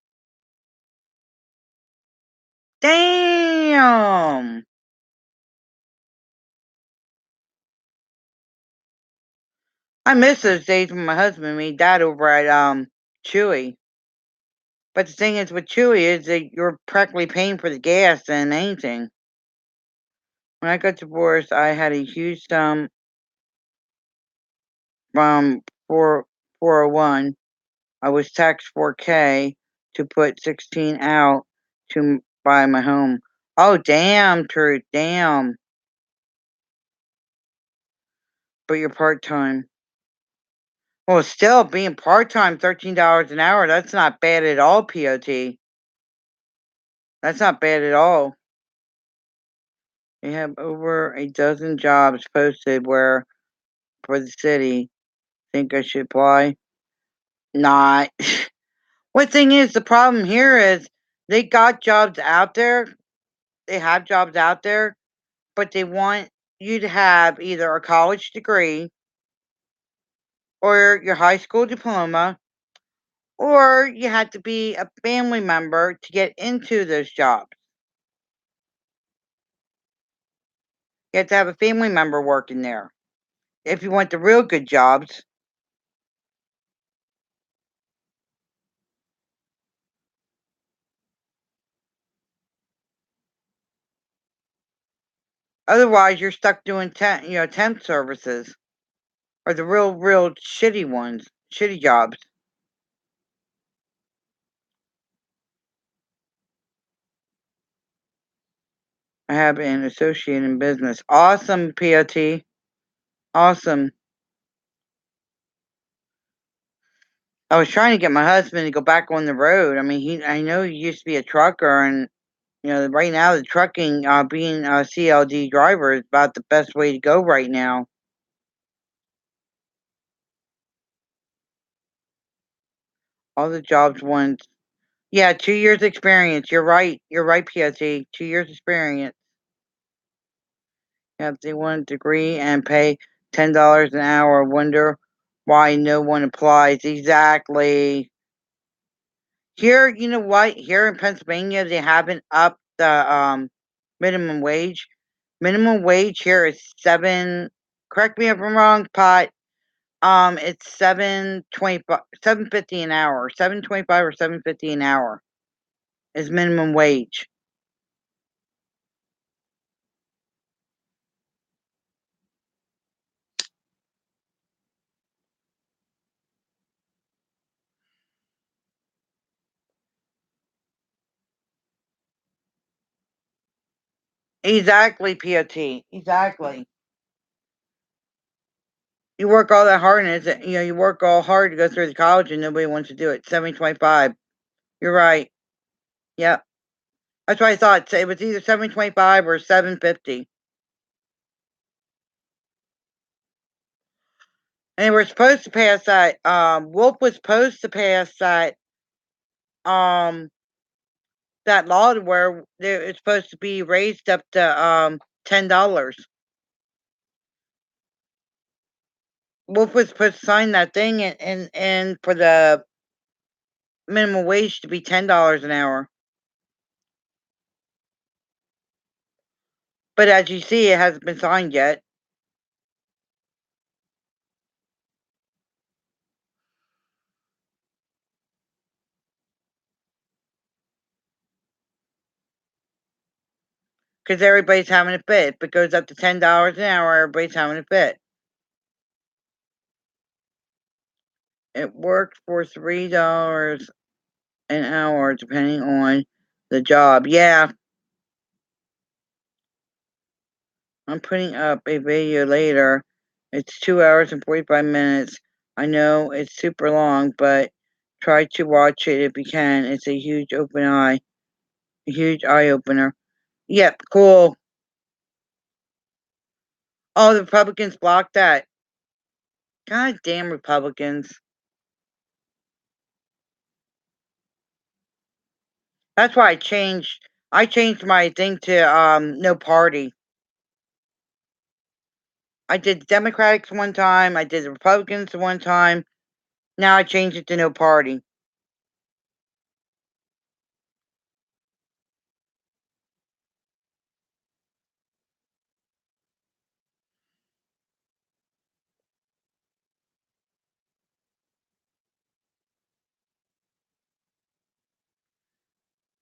Damn. I miss those days when my husband made that over at Chewy. But the thing is with Chewy is that you're practically paying for the gas and anything. When I got divorced, I had a huge sum from 401. I was taxed 4K to put 16 out to buy my home. Oh damn, Truth, damn. But you're part time. Well, still being part time, $13 an hour. That's not bad at all, POT. That's not bad at all. They have over a dozen jobs posted where for the city. Think I should apply? Not. What thing is the problem here is they got jobs out there. They have jobs out there, but they want you to have either a college degree or your high school diploma, or you have to be a family member to get into those jobs. You have to have a family member working there if you want the real good jobs. Otherwise, you're stuck doing temp services or the real shitty ones, shitty jobs. I have an associate in business. Awesome, POT. Awesome. I was trying to get my husband to go back on the road. I mean, I know he used to be a trucker, and right now the trucking, being a CLD driver, is about the best way to go right now. All the jobs want, yeah, 2 years experience. You're right. You're right, POT. 2 years experience. Yeah, if they want a degree and pay $10 an hour, wonder why no one applies. Exactly. Here, you know what? Here in Pennsylvania, they haven't upped the minimum wage. Minimum wage here is seven. Correct me if I'm wrong, Pot. It's 7.25, 7.50 an hour, 7.25 or 7.50 an hour is minimum wage. Exactly, POT. Exactly. You work all that hard, and you work all hard to go through the college, and nobody wants to do it. 7.25. You're right. Yep. That's what I thought. It was either 7.25 or 7.50. And we're supposed to pass that. Wolf was supposed to pass um that law to where it's supposed to be raised up to $10. Wolf was supposed to sign that thing, and for the minimum wage to be $10 an hour. But as you see, it hasn't been signed yet. Because everybody's having a fit. If it goes up to $10 an hour, everybody's having a fit. It works for $3 an hour, depending on the job. Yeah, I'm putting up a video later. It's 2 hours and 45 minutes. I know it's super long, but try to watch it if you can. It's a huge eye opener. Yep, cool. Oh, the Republicans blocked that. God damn Republicans. That's why I changed my thing to no party. I did the Democrats one time, I did the Republicans one time. Now I changed it to no party.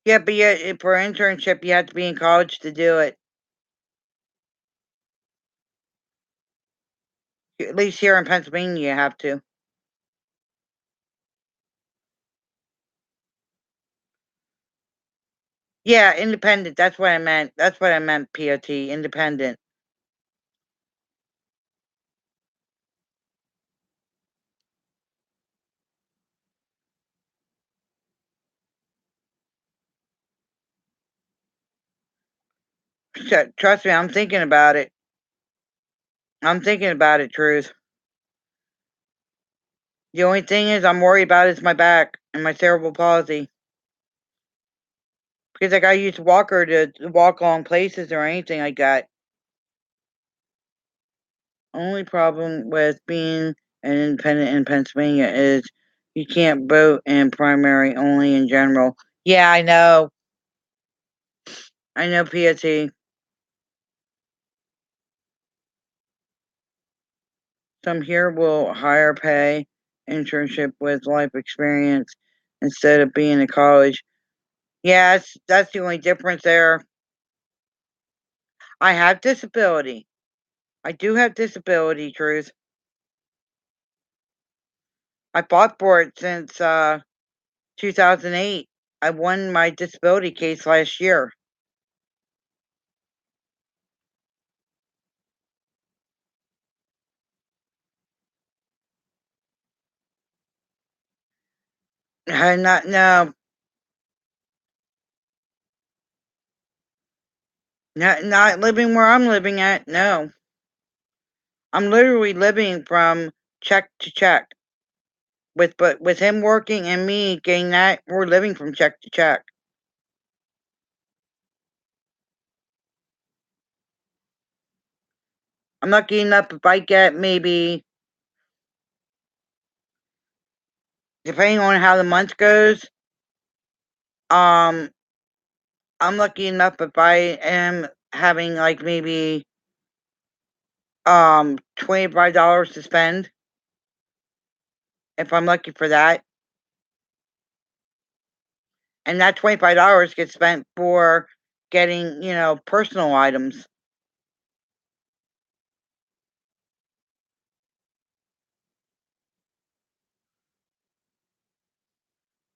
Yeah, but yeah, for internship you have to be in college to do it. At least here in Pennsylvania you have to. Yeah, independent. That's what I meant. That's what I meant, POT, independent. Trust me, I'm thinking about it. I'm thinking about it, Truth. The only thing is I'm worried about is my back and my cerebral palsy. Because I gotta use a walker to walk long places or anything like that. Only problem with being an independent in Pennsylvania is you can't vote in primary, only in general. Yeah, I know. I know, PSE. Some here will higher pay internship with life experience instead of being in college. Yeah, that's the only difference there. I have disability. I do have disability, Truth. I fought for it since 2008. I won my disability case last year. I not no, not living where I'm living at. No, I'm literally living from check to check. But with him working and me getting that, we're living from check to check. I'm lucky enough if I get maybe, depending on how the month goes, um, I'm lucky enough if I am having like maybe $25 to spend, if I'm lucky for that. And that $25 gets spent for getting, personal items.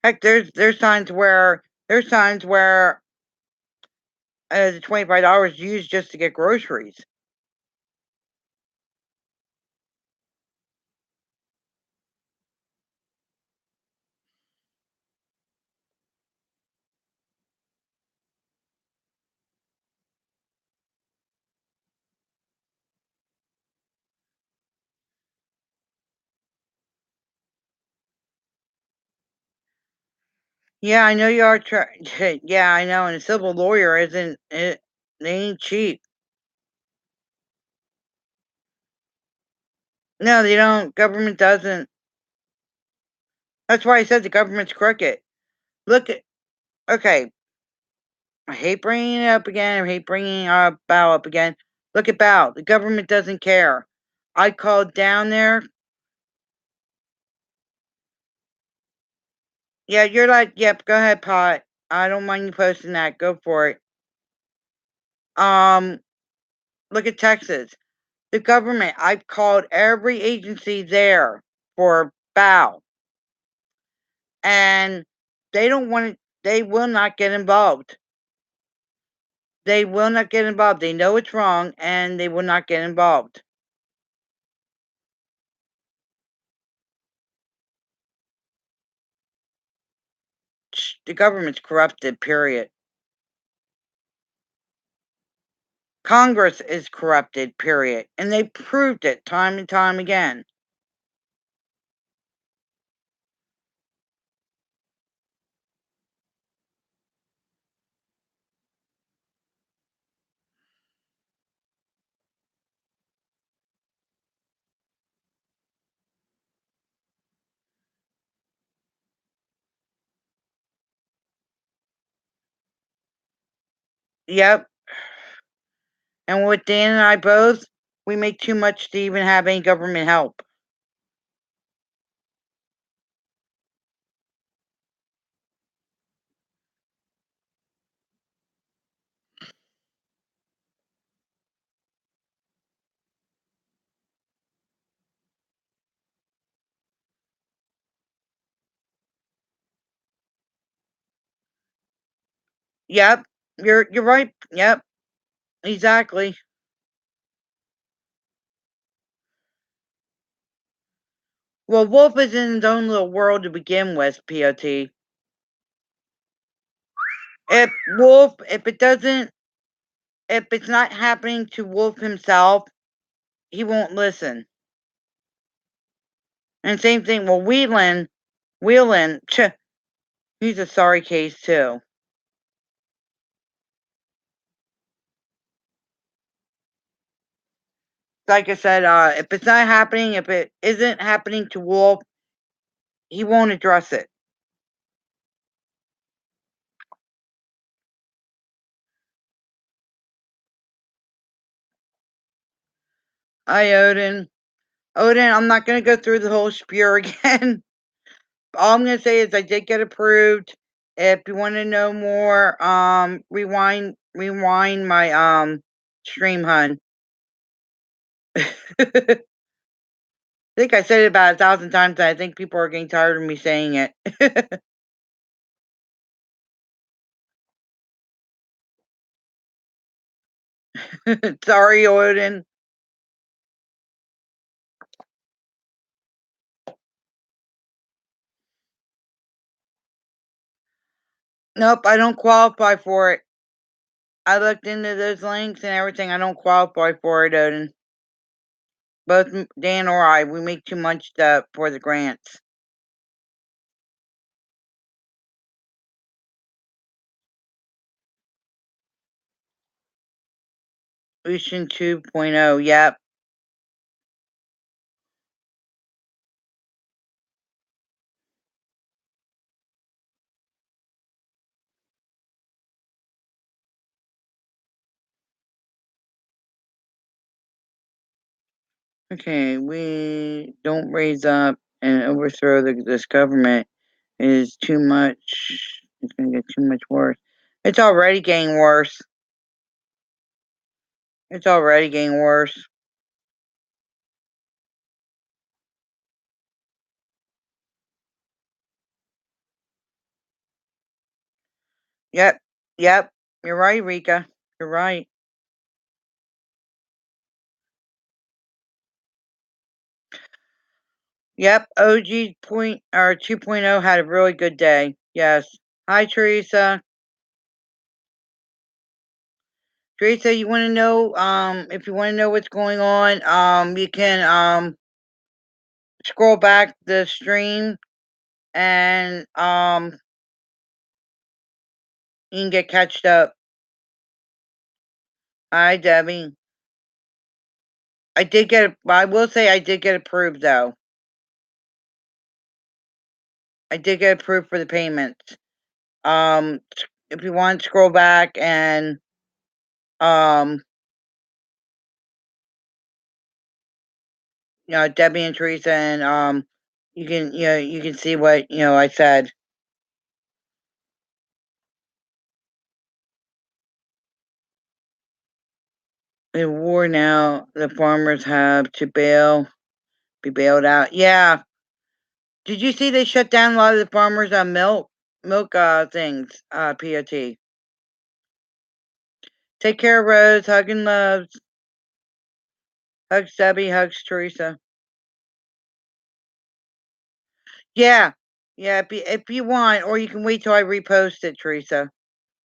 Heck, there's times where the $25 used just to get groceries. Yeah, I know you are. Yeah, I know. And a civil lawyer isn't it? They ain't cheap. No, they don't. Government doesn't. That's why I said the government's crooked. Look at okay. I hate bringing it up again. I hate bringing Bao up again. Look at Bao. The government doesn't care. I called down there. Yeah, you're like, yep, go ahead, Pot. I don't mind you posting that. Go for it. Um, look at Texas. The government, I've called every agency there for Bao, and they don't want to, they will not get involved. They will not get involved. They know it's wrong, and they will not get involved. The government's corrupted, period. Congress is corrupted, period. And they proved it time and time again. Yep. And with Dan and I both, we make too much to even have any government help. Yep. You're right. Yep. Exactly. Well, Wolf is in his own little world to begin with, POT. If Wolf, if it's not happening to Wolf himself, he won't listen. And same thing, well, Whelan, he's a sorry case too. Like I said, if it's not happening, if it isn't happening to Wolf, he won't address it. Hi, Odin. Odin, I'm not going to go through the whole spiel again. All I'm going to say is I did get approved. If you want to know more, rewind my stream, hun. I think I said it about 1,000 times, and I think people are getting tired of me saying it. Sorry, Odin. Nope, I don't qualify for it. I looked into those links and everything. I don't qualify for it, Odin. Both Dan or I, we make too much stuff for the grants. Ocean 2.0, yep. Okay, we don't raise up and overthrow this government. It is too much. It's going to get too much worse. It's already getting worse. It's already getting worse. Yep, yep. You're right, Rika. You're right. Yep, OG point or 2.0 had a really good day. Yes. Hi, Teresa. Teresa, you want to know? If you want to know what's going on, you can scroll back the stream and you can get catched up. Hi, Debbie. I did get. I will say I did get approved though. I did get approved for the payments. Um, if you want, scroll back and um, Debbie and Teresa, and you can see what I said. In war now, the farmers have to be bailed out. Yeah. Did you see they shut down a lot of the farmers on milk things, POT. Take care, Rose. Hug and loves. Hugs Debbie, hugs Teresa. Yeah. Yeah, if you want, or you can wait till I repost it, Teresa.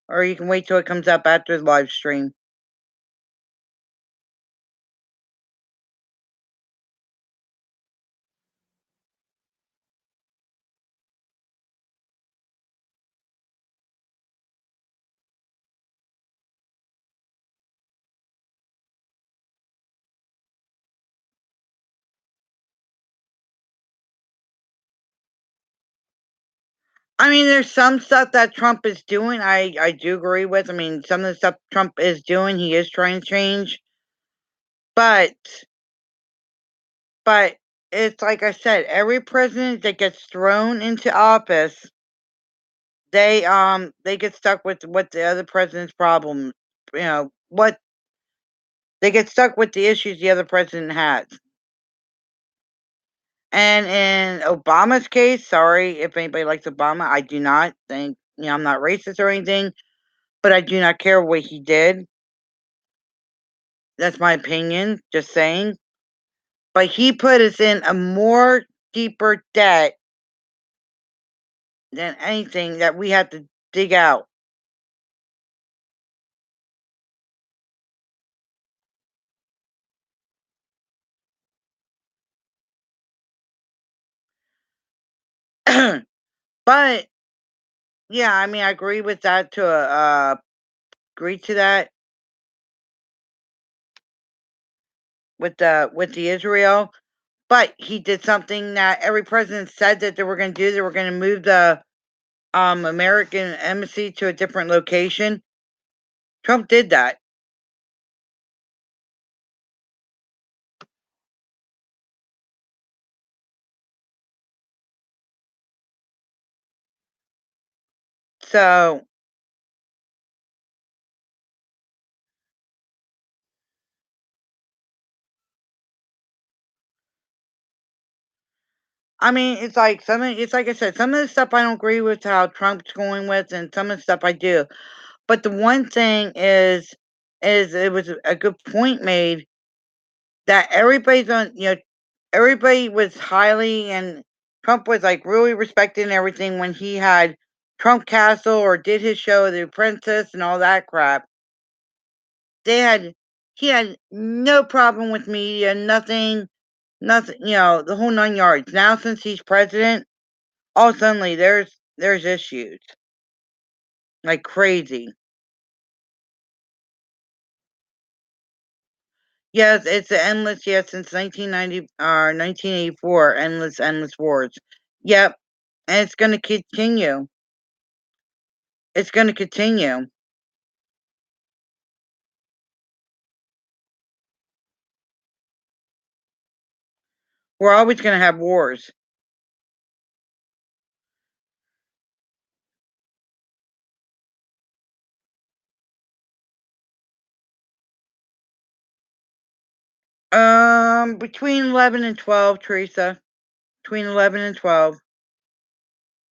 Or you can wait till it comes up after the live stream. I mean, there's some stuff that Trump is doing. I do agree with. I mean, some of the stuff Trump is doing, he is trying to change. But but it's like I said, every president that gets thrown into office, they get stuck with what the other president's problem. What they get stuck with the issues the other president has. And in Obama's case, sorry if anybody likes Obama, I do not think I'm not racist or anything, but I do not care what he did. That's my opinion, just saying. But he put us in a more deeper debt than anything that we had to dig out. But yeah, I mean, I agree with that agree to that with the Israel. But he did something that every president said that they were going to do. They were going to move the American embassy to a different location. Trump did that. So, I mean, it's like I said, some of the stuff I don't agree with how Trump's going with, and some of the stuff I do. But the one thing is it was a good point made that everybody's on, everybody was highly, and Trump was like really respecting everything when he had Trump Castle or did his show, The Apprentice, and all that crap. They had He had no problem with media, nothing, the whole 9 yards. Now since he's president, all suddenly there's issues like crazy. Yes, it's an endless. Yes, since 1990 or 1984, endless wars. Yep, and it's going to continue. It's going to continue. We're always going to have wars. Between 11 and 12, Teresa. Between 11 and 12.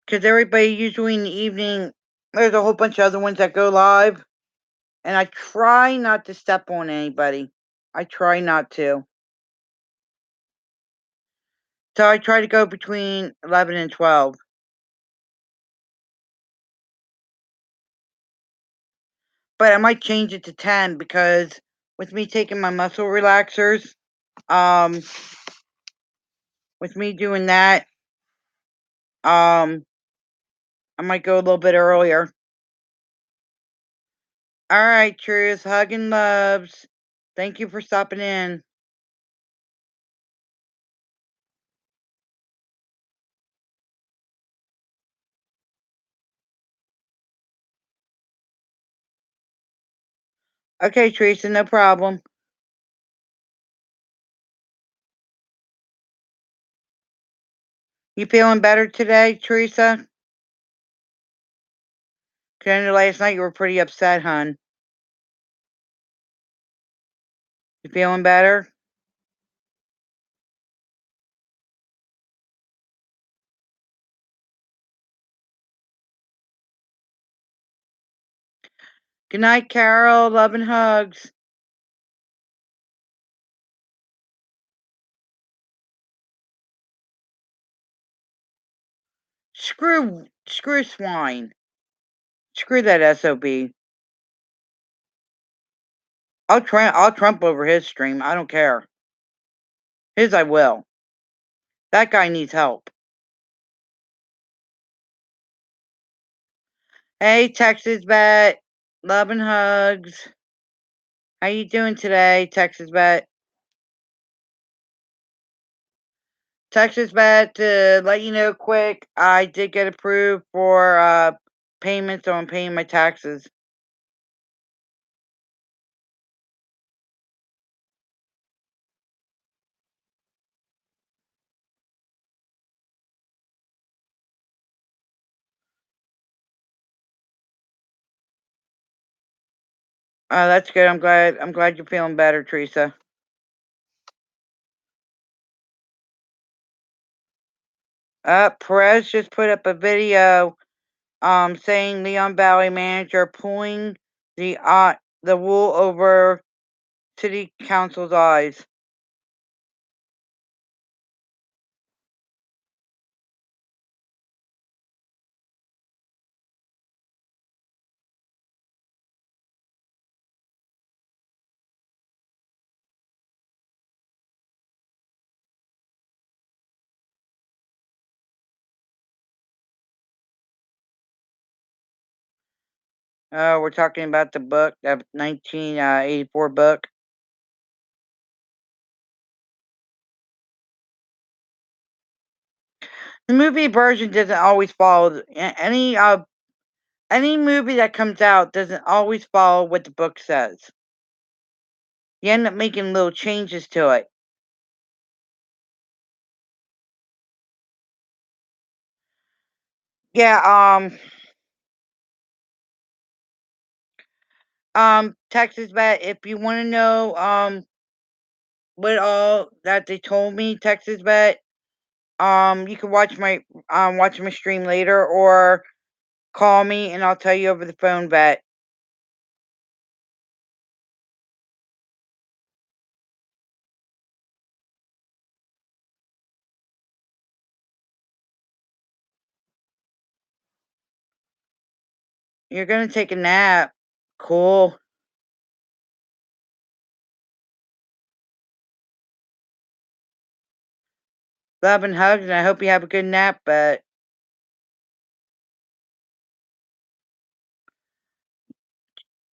Because everybody usually in the evening, there's a whole bunch of other ones that go live. And I try not to step on anybody. I try not to. So I try to go between 11 and 12. But I might change it to 10 because with me taking my muscle relaxers, um, with me doing that, I might go a little bit earlier. All right, Truth. Hug and loves. Thank you for stopping in. Okay, Teresa, no problem. You feeling better today, Teresa? 'Cause I know last night you were pretty upset, hon. You feeling better? Good night, Carol. Love and hugs. Screw swine. Screw that SOB. I'll Trump over his stream. I don't care. His I will. That guy needs help. Hey, Texas Vet. Love and hugs. How you doing today, Texas Vet? Texas Vet, to let you know quick, I did get approved for payment, so I'm paying my taxes. That's good. I'm glad you're feeling better, Teresa. Perez just put up a video saying Leon Valley manager pulling the wool over city council's eyes. We're talking about the book, the 1984 book. The movie version doesn't always follow any movie that comes out doesn't always follow what the book says. You end up making little changes to it. Yeah, Texas Vet, if you want to know what all that they told me, Texas Vet, you can watch my stream later or call me and I'll tell you over the phone, Vet. You're gonna take a nap. Cool. Love and hugs, and I hope you have a good nap, but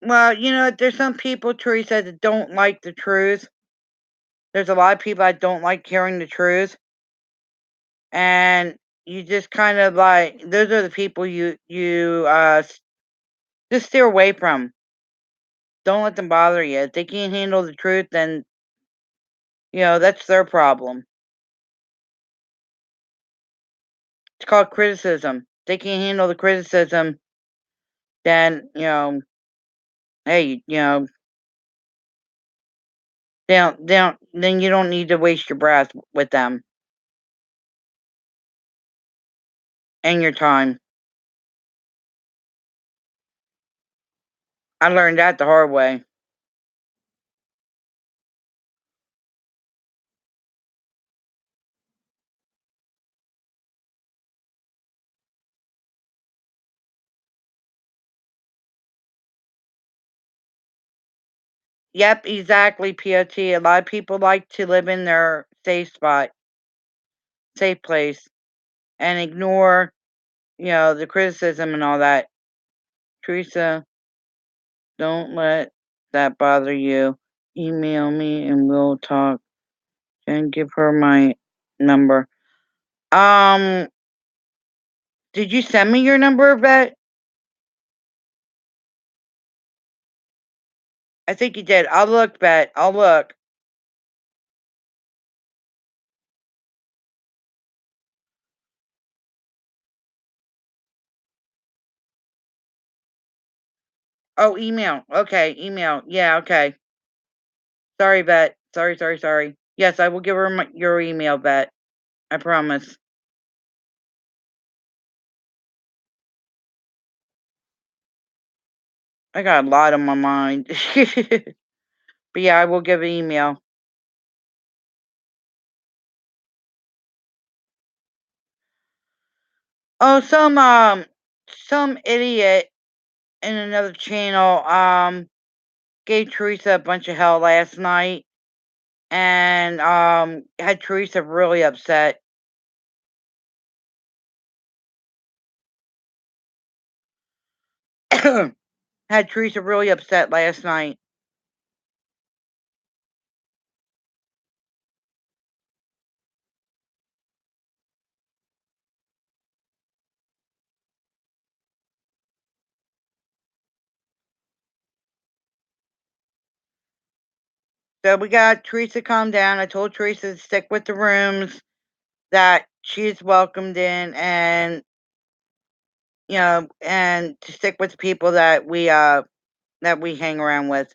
well, there's some people, Teresa, that don't like the truth. There's a lot of people that don't like hearing the truth. And you just kind of like those are the people you just steer away from. Don't let them bother you. If they can't handle the truth, then that's their problem. It's called criticism. If they can't handle the criticism, then hey, then you don't need to waste your breath with them and your time. I learned that the hard way. Yep, exactly, POT. A lot of people like to live in their safe spot, safe place, and ignore, the criticism and all that. Teresa, don't let that bother you. Email me and we'll talk. And give her my number. Um, did you send me your number, Vet? I think you did. I'll look, Bet. I'll look. Oh, email. Okay, email. Yeah, okay. Sorry, Bet. Sorry, sorry, sorry. Yes, I will give her your email, Bet. I promise. I got a lot on my mind. But yeah, I will give an email. Oh, some idiot in another channel gave Teresa a bunch of hell last night and had Teresa really upset. Had Teresa really upset last night. So we got Teresa calm down. I told Teresa to stick with the rooms that she's welcomed in and and to stick with the people that we hang around with.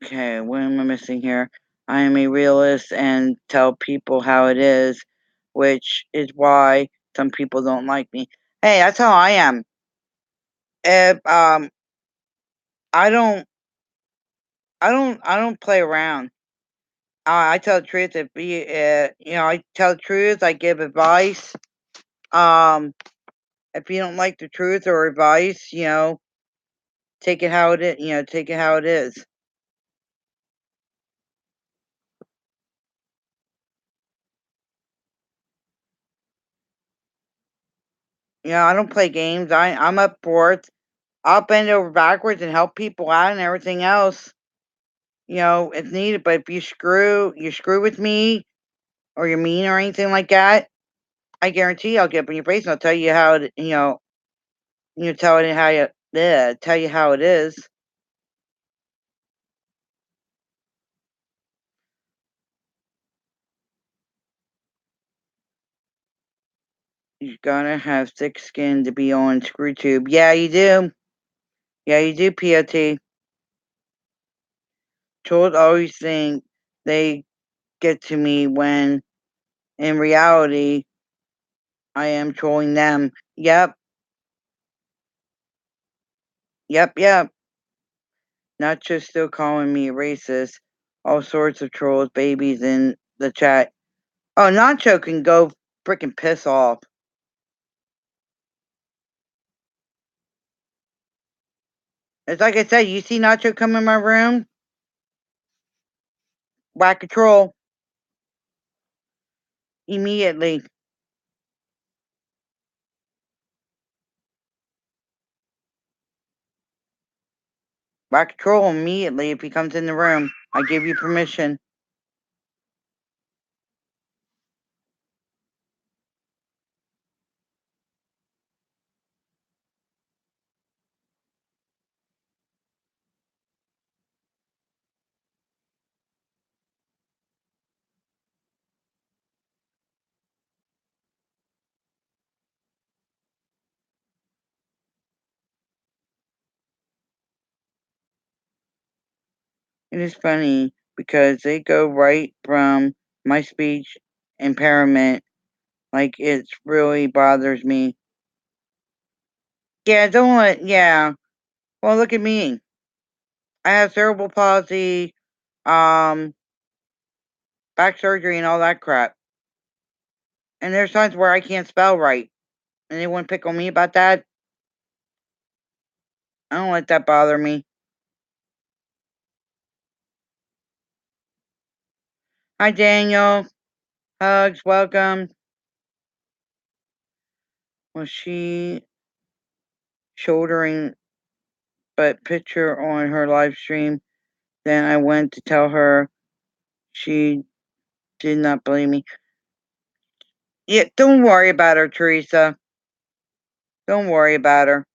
Okay, what am I missing here? I am a realist and tell people how it is, which is why some people don't like me. Hey, that's how I am. If I don't, I don't play around. I tell the truth. If I tell the truth. I give advice. Um, if you don't like the truth or advice, take it how it is. Take it how it is. I don't play games. I'm up for it. I'll bend over backwards and help people out and everything else. If needed. But if you screw with me or you're mean or anything like that, I guarantee I'll get up in your face and I'll tell you how it. Tell it how you. Yeah, tell you how it is. You gotta have thick skin to be on ScrewTube. Yeah, you do. Yeah, you do. POT. Trolls always think they get to me when in reality I am trolling them. Yep, yep. Nacho still calling me a racist. All sorts of trolls, babies in the chat. Oh, Nacho can go freaking piss off. It's like I said, you see Nacho come in my room, whack a troll immediately. Whack a troll immediately if he comes in the room. I give you permission. It is funny because they go right from my speech impairment, like it really bothers me. Yeah, don't let. Yeah. Well, look at me. I have cerebral palsy, um, back surgery, and all that crap. And there's times where I can't spell right, and they wouldn't pick on me about that. I don't let that bother me. Hi, Daniel. Hugs. Welcome. Was she shouldering but picture on her live stream? Then I went to tell her she Did not believe me. Yeah, don't worry about her, Teresa. Don't worry about her.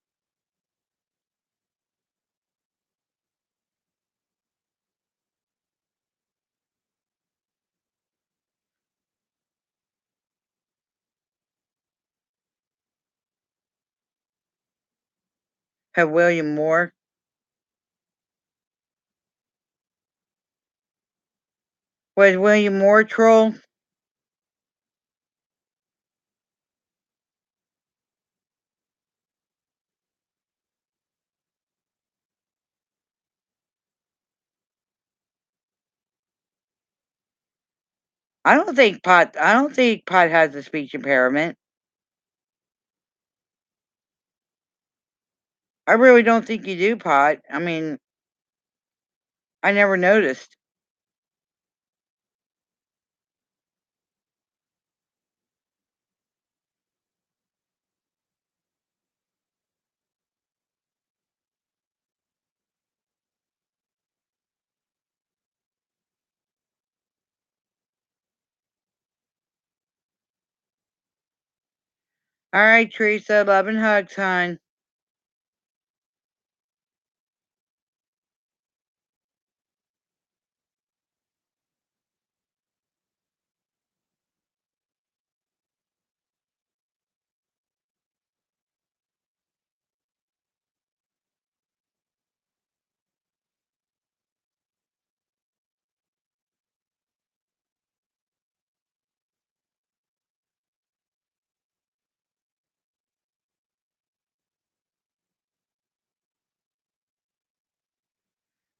Have William Moore. Was William Moore a troll? I don't think Pot has a speech impairment. I really don't think you do, Pot. I mean, I never noticed. All right, Teresa, love and hugs, hon.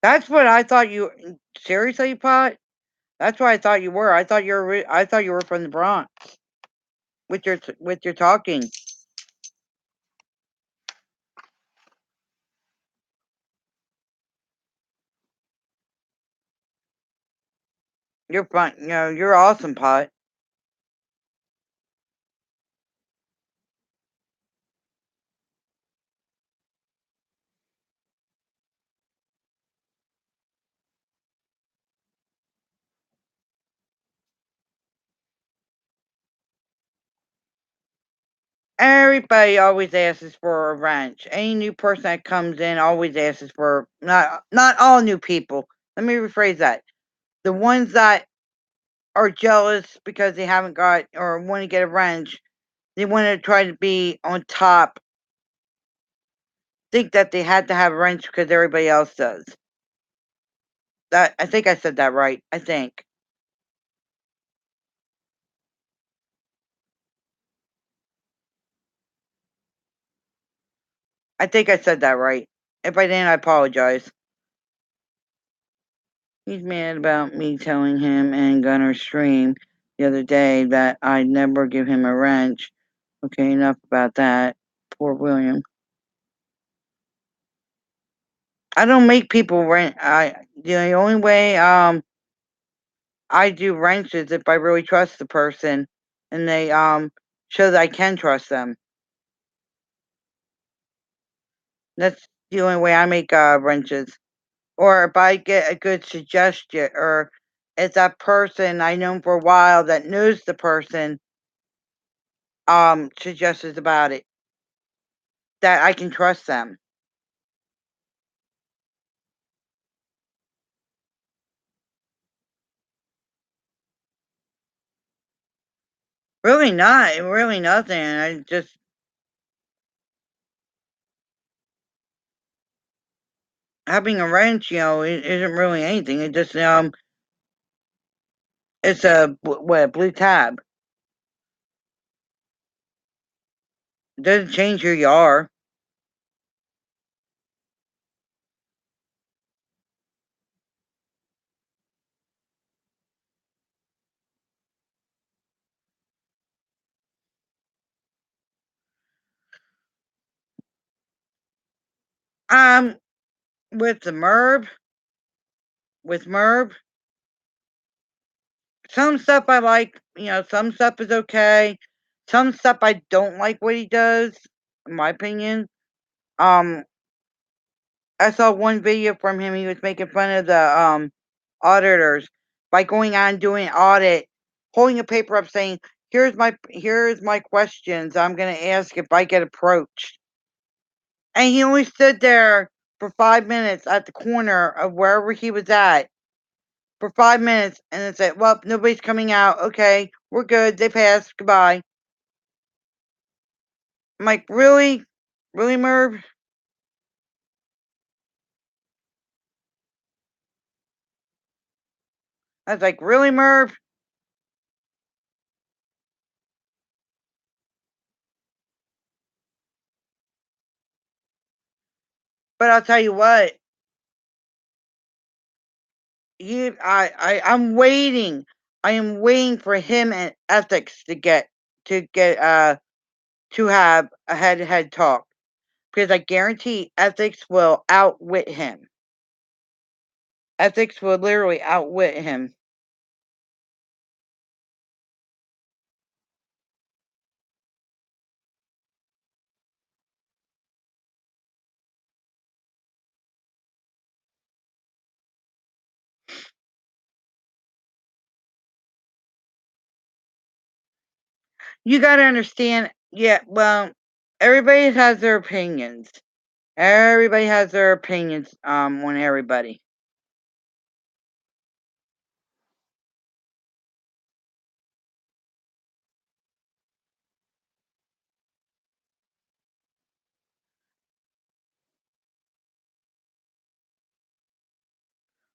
That's what I thought you seriously, Pot? That's what I thought you were. I thought you were from the Bronx with your talking. You're fun. You know, you're awesome, Pot. Everybody always asks for a wrench. Any new person that comes in always asks for not all new people. Let me rephrase that. The ones that are jealous because they haven't got or want to get a wrench, they want to try to be on top, think that they had to have a wrench because everybody else does. That I think I said that right. I think. I think I said that right. If I didn't, I apologize. He's mad about me telling him and Gunner Stream the other day that I'd never give him a wrench. Okay, enough about that. Poor William. I don't make people rent. The only way I do wrenches if I really trust the person and they show that I can trust them. That's the only way I make wrenches. Or if I get a good suggestion, or if that person I know for a while that knows the person suggests about it, that I can trust them. Really not. Really nothing. I just having a wrench, it isn't really anything. It just it's a blue tab. It doesn't change who you are. Um, with the Merb, with Merb, some stuff I like. Some stuff is okay. Some stuff I don't like what he does, in my opinion. Um, I saw one video from him. He was making fun of the auditors by going on doing an audit holding a paper up saying, here's my questions I'm gonna ask if I get approached. And he only stood there for 5 minutes at the corner of wherever he was at for 5 minutes and then said, well, nobody's coming out. Okay, we're good. They passed. Goodbye. I'm like, really? Really, Merv? I was like, really, Merv? But I'll tell you what, I'm waiting. I am waiting for him and ethics to get to have a head to head talk because I guarantee ethics will outwit him. Ethics will literally outwit him. You got to understand. Yeah, well, everybody has their opinions. Everybody has their opinions on everybody.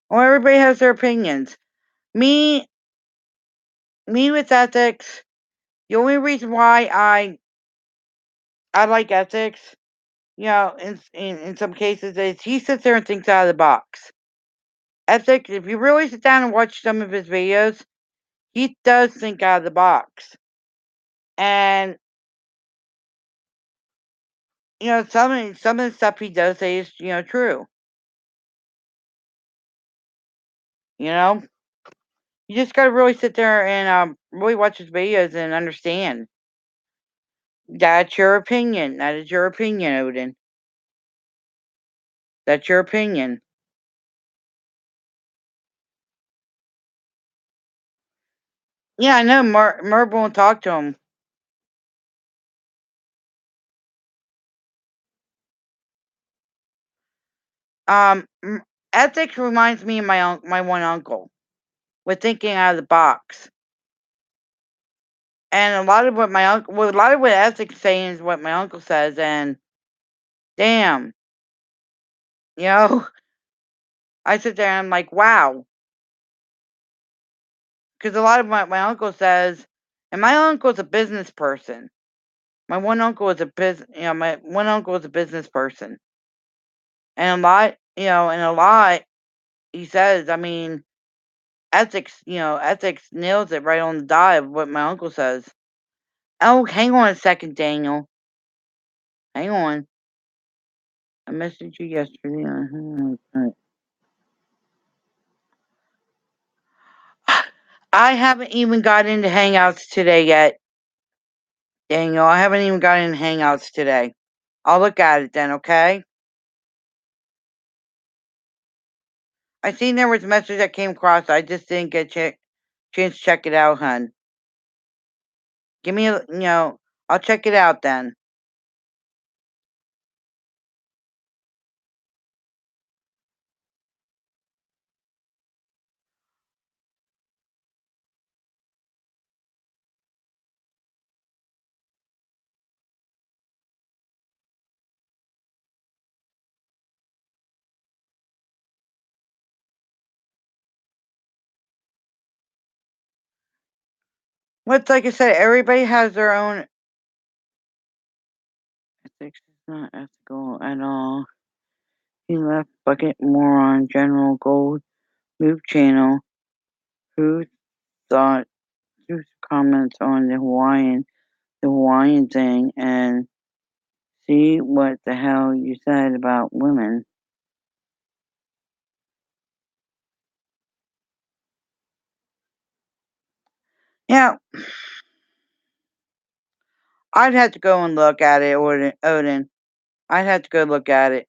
Well, everybody has their opinions. Me me with ethics, the only reason why I like ethics, in some cases is he sits there and thinks out of the box. Ethics, if you really sit down and watch some of his videos, he does think out of the box. And some of the stuff he does say is, true. You know? You just gotta really sit there and really watch his videos and understand. That's your opinion. That is your opinion, Odin. That's your opinion. Yeah, I know. Merv won't talk to him. Ethics reminds me of my one uncle with thinking out of the box. And a lot of what ethics saying is what my uncle says. And damn, you know, I sit there and I'm like, wow, because a lot of my uncle says, and my uncle's a business person. My one uncle is a my one uncle is a business person, and a lot he says. I mean, ethics nails it right on the dot of what my uncle says. Oh, hang on a second, Daniel. Hang on. I messaged you yesterday. I haven't even got into Hangouts today yet, Daniel. I haven't even got into Hangouts today. I'll look at it then, okay? I seen there was a message that came across. I just didn't get chance to check it out, hun. Give me I'll check it out then. What's like I said, everybody has their own ethics. Is not ethical at all. He left Bucket Moron General Gold Move Channel. Who thought whose comments on the Hawaiian thing and see what the hell you said about women. Yeah, I'd have to go and look at it, Odin. I'd have to go look at it.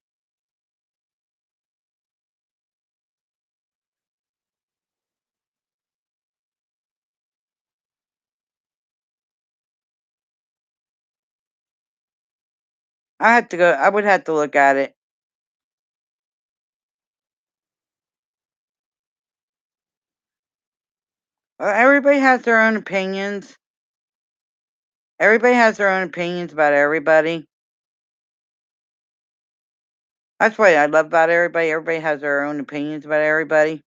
I would have to look at it. Everybody has their own opinions. Everybody has their own opinions about everybody. That's what I love about everybody. Everybody has their own opinions about everybody.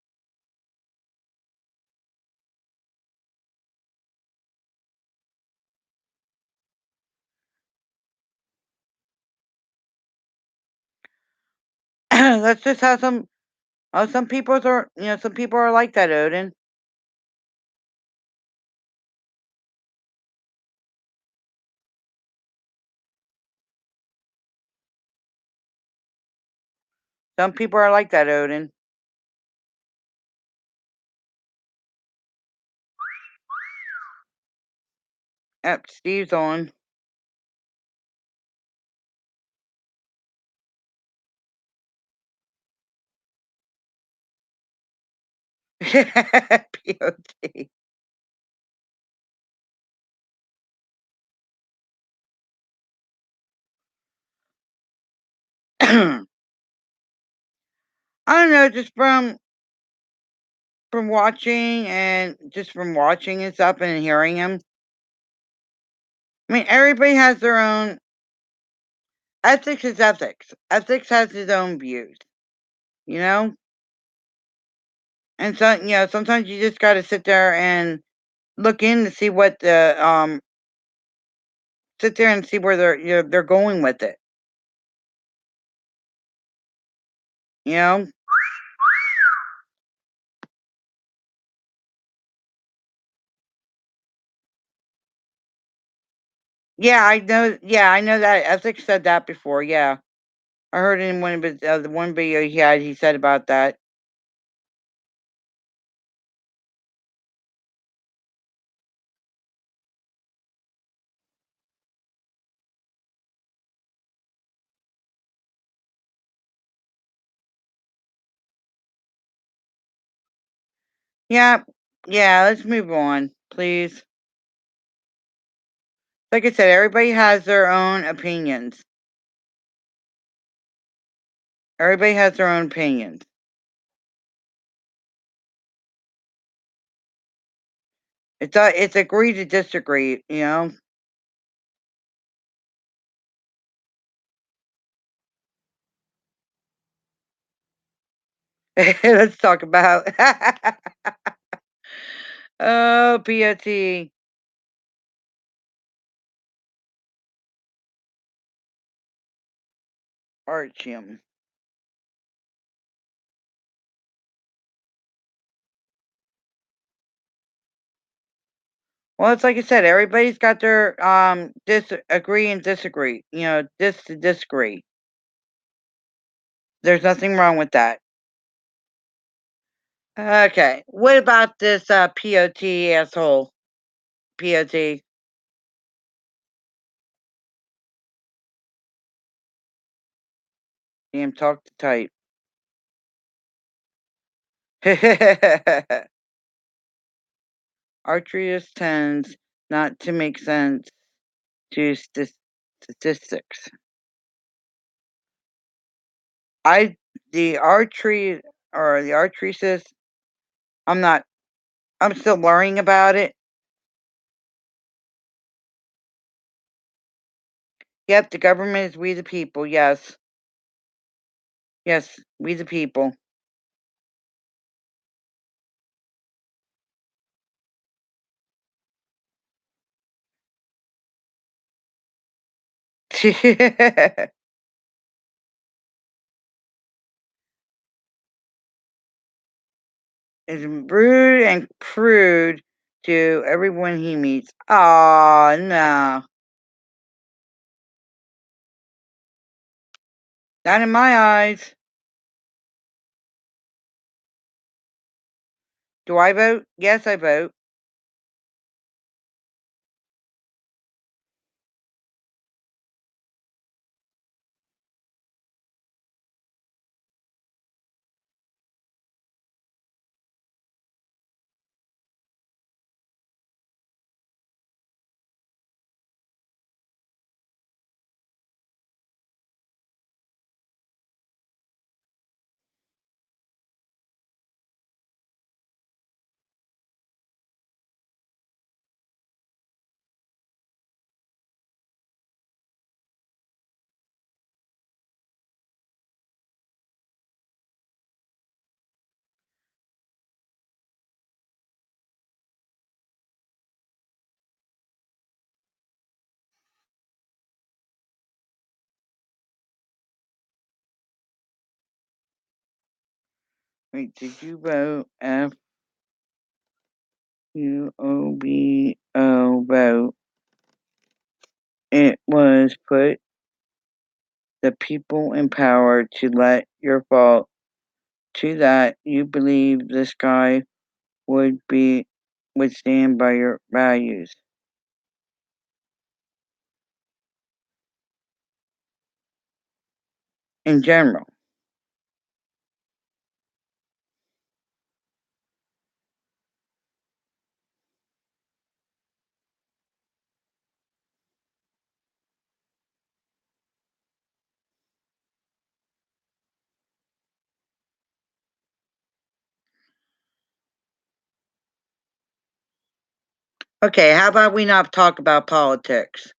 That's just how some people are. Some people are like that, Odin. Some people are like that, Odin. Yep, Steve's on. POT. I don't know, just from watching and just from watching and stuff and hearing him. I mean, everybody has their own ethics is ethics. Ethics has its own views, you know? And so, sometimes you just got to sit there and look in to see what sit there and see where they're going with it, you know? Yeah, I know that ethics said that before. Yeah. I heard in one of his the one video he had, he said about that. Yeah, yeah, let's move on, please. Like I said, everybody has their own opinions. Everybody has their own opinions. It's agree to disagree, you know? Let's talk about oh, POT. Archium. Well, it's like I said, everybody's got their disagree and disagree. Dis to disagree. There's nothing wrong with that. Okay. What about this POT asshole? POT. Damn, talk to type. Archery tends not to make sense to statistics. I the archery or the archery I'm not. I'm still learning about it. Yep, the government is we the people. Yes, yes, we the people. Is rude and crude to everyone he meets. Oh no, not in my eyes. Do I vote? Yes, I vote. Wait, did you vote F-U-O-B-O vote? It was put the people in power to let your fault to that you believe this guy would stand by your values. In general. Okay, how about we not talk about politics?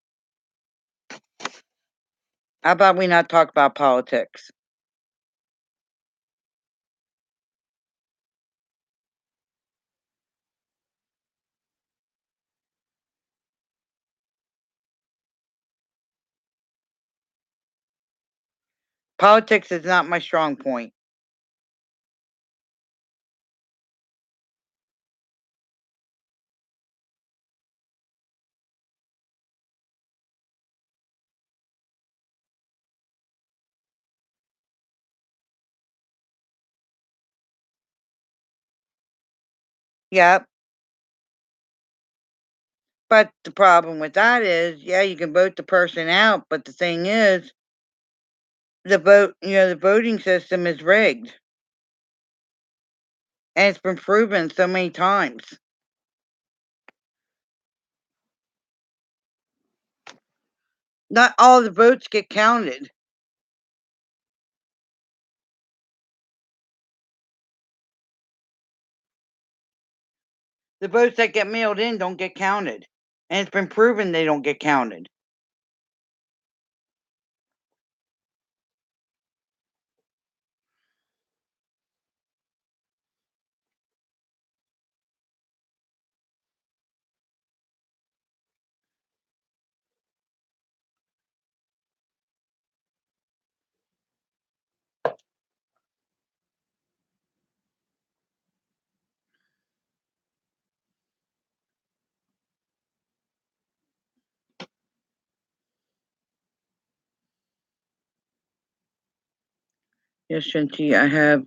How about we not talk about politics? Politics is not my strong point. Yep. But the problem with that is, yeah, you can vote the person out, but the thing is, the voting system is rigged. And it's been proven so many times. Not all the votes get counted. The votes that get mailed in don't get counted. And it's been proven they don't get counted. Yes, Shinty, I have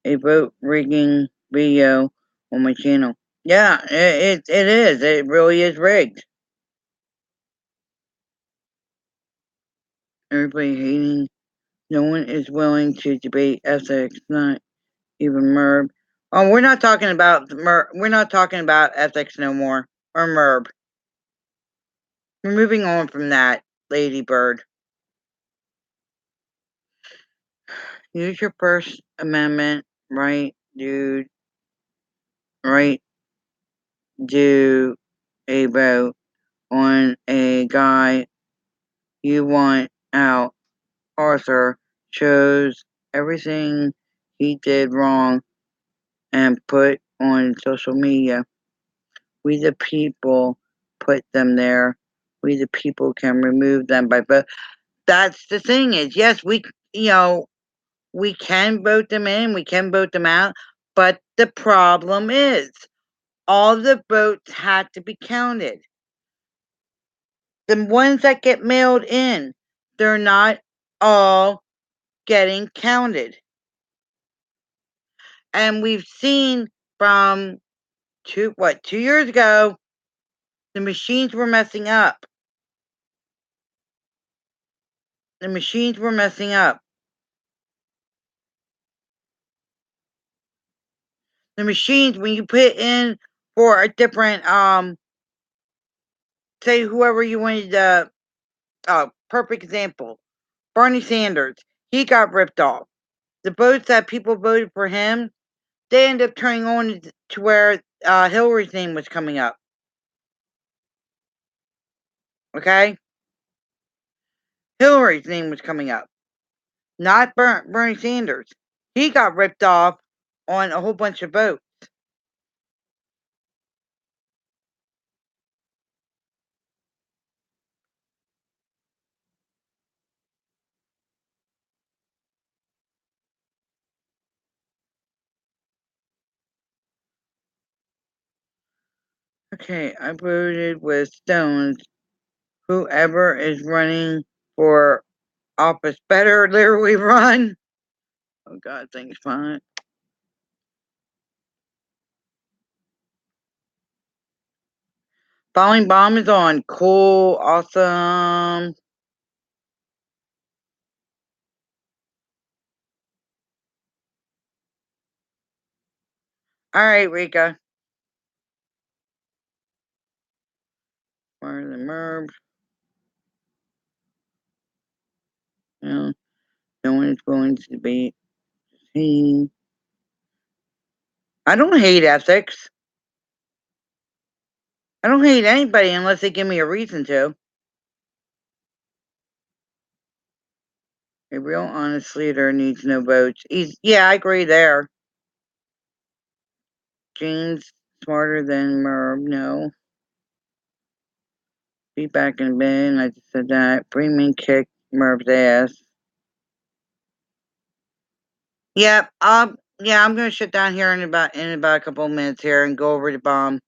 a vote rigging video on my channel. Yeah, it is. It really is rigged. Everybody hating. No one is willing to debate ethics, not even MERB. Oh, we're not talking about MERB. We're not talking about ethics no more. Or MERB. We're moving on from that, Lady Bird. Use your First Amendment right, dude. Right, do a vote on a guy you want out. Arthur chose everything he did wrong and put on social media. We the people put them there. We the people can remove them by vote. That's the thing is, yes, we can vote them in, we can vote them out, but the problem is all the votes had to be counted. The ones that get mailed in, they're not all getting counted. And we've seen from 2 years ago, the machines were messing up. The machines were messing up. The machines, when you put in for a different, say whoever you wanted to, perfect example, Bernie Sanders, he got ripped off. The votes that people voted for him, they ended up turning on to where Hillary's name was coming up. Okay? Hillary's name was coming up, not Bernie Sanders. He got ripped off on a whole bunch of votes. Okay, I voted with Stones. Whoever is running for office better literally run. Oh God, thanks, fine. Falling bomb is on. Cool, awesome. All right, Rika. Where are the Merb? No, no one is going to debate. I don't hate ethics. I don't hate anybody unless they give me a reason to. A real honest leader needs no votes. Yeah, I agree there. James smarter than Merv. No. Be back in bed. I just said that. Freeman kicked Merv's ass. Yep. Yeah, I'm gonna shut down here in about a couple of minutes here and go over the bomb.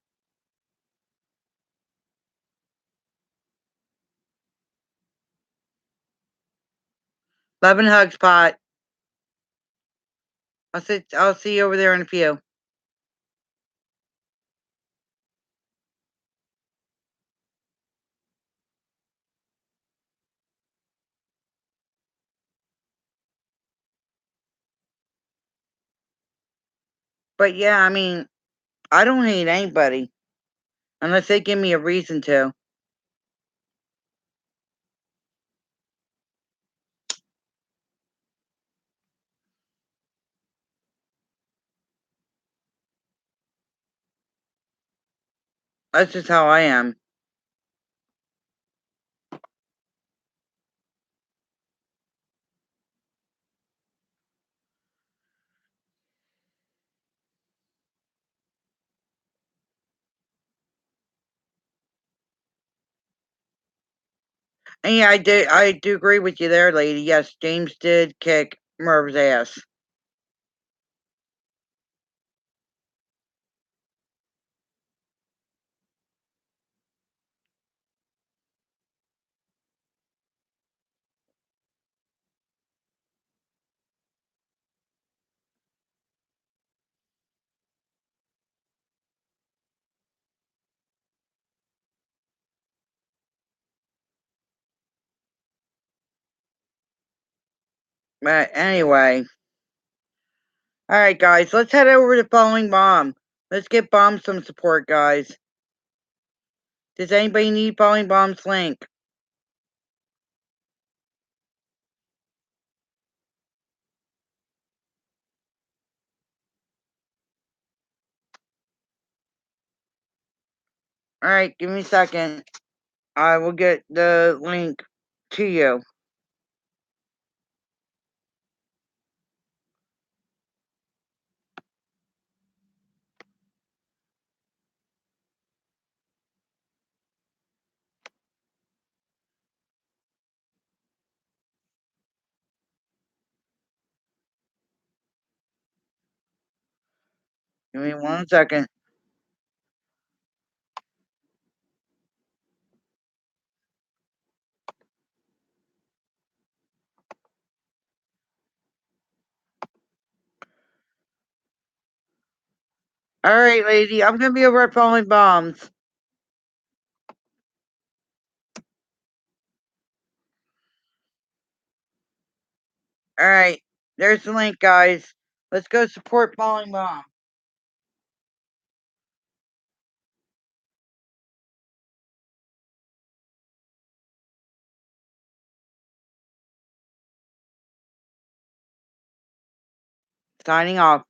Love and hugs, Pot. I'll see you over there in a few. But yeah, I mean, I don't hate anybody unless they give me a reason to. That's just how I am. And yeah, I do agree with you there, lady. Yes, James did kick Merv's ass. But anyway, all right, guys, let's head over to Falling Bomb. Let's get Bomb some support, guys. Does anybody need Falling Bomb's link? All right, give me a second. I will get the link to you. Give me 1 second. All right, lady, I'm gonna be over at Falling Bombs. All right, there's the link, guys. Let's go support Falling Bomb. Signing off.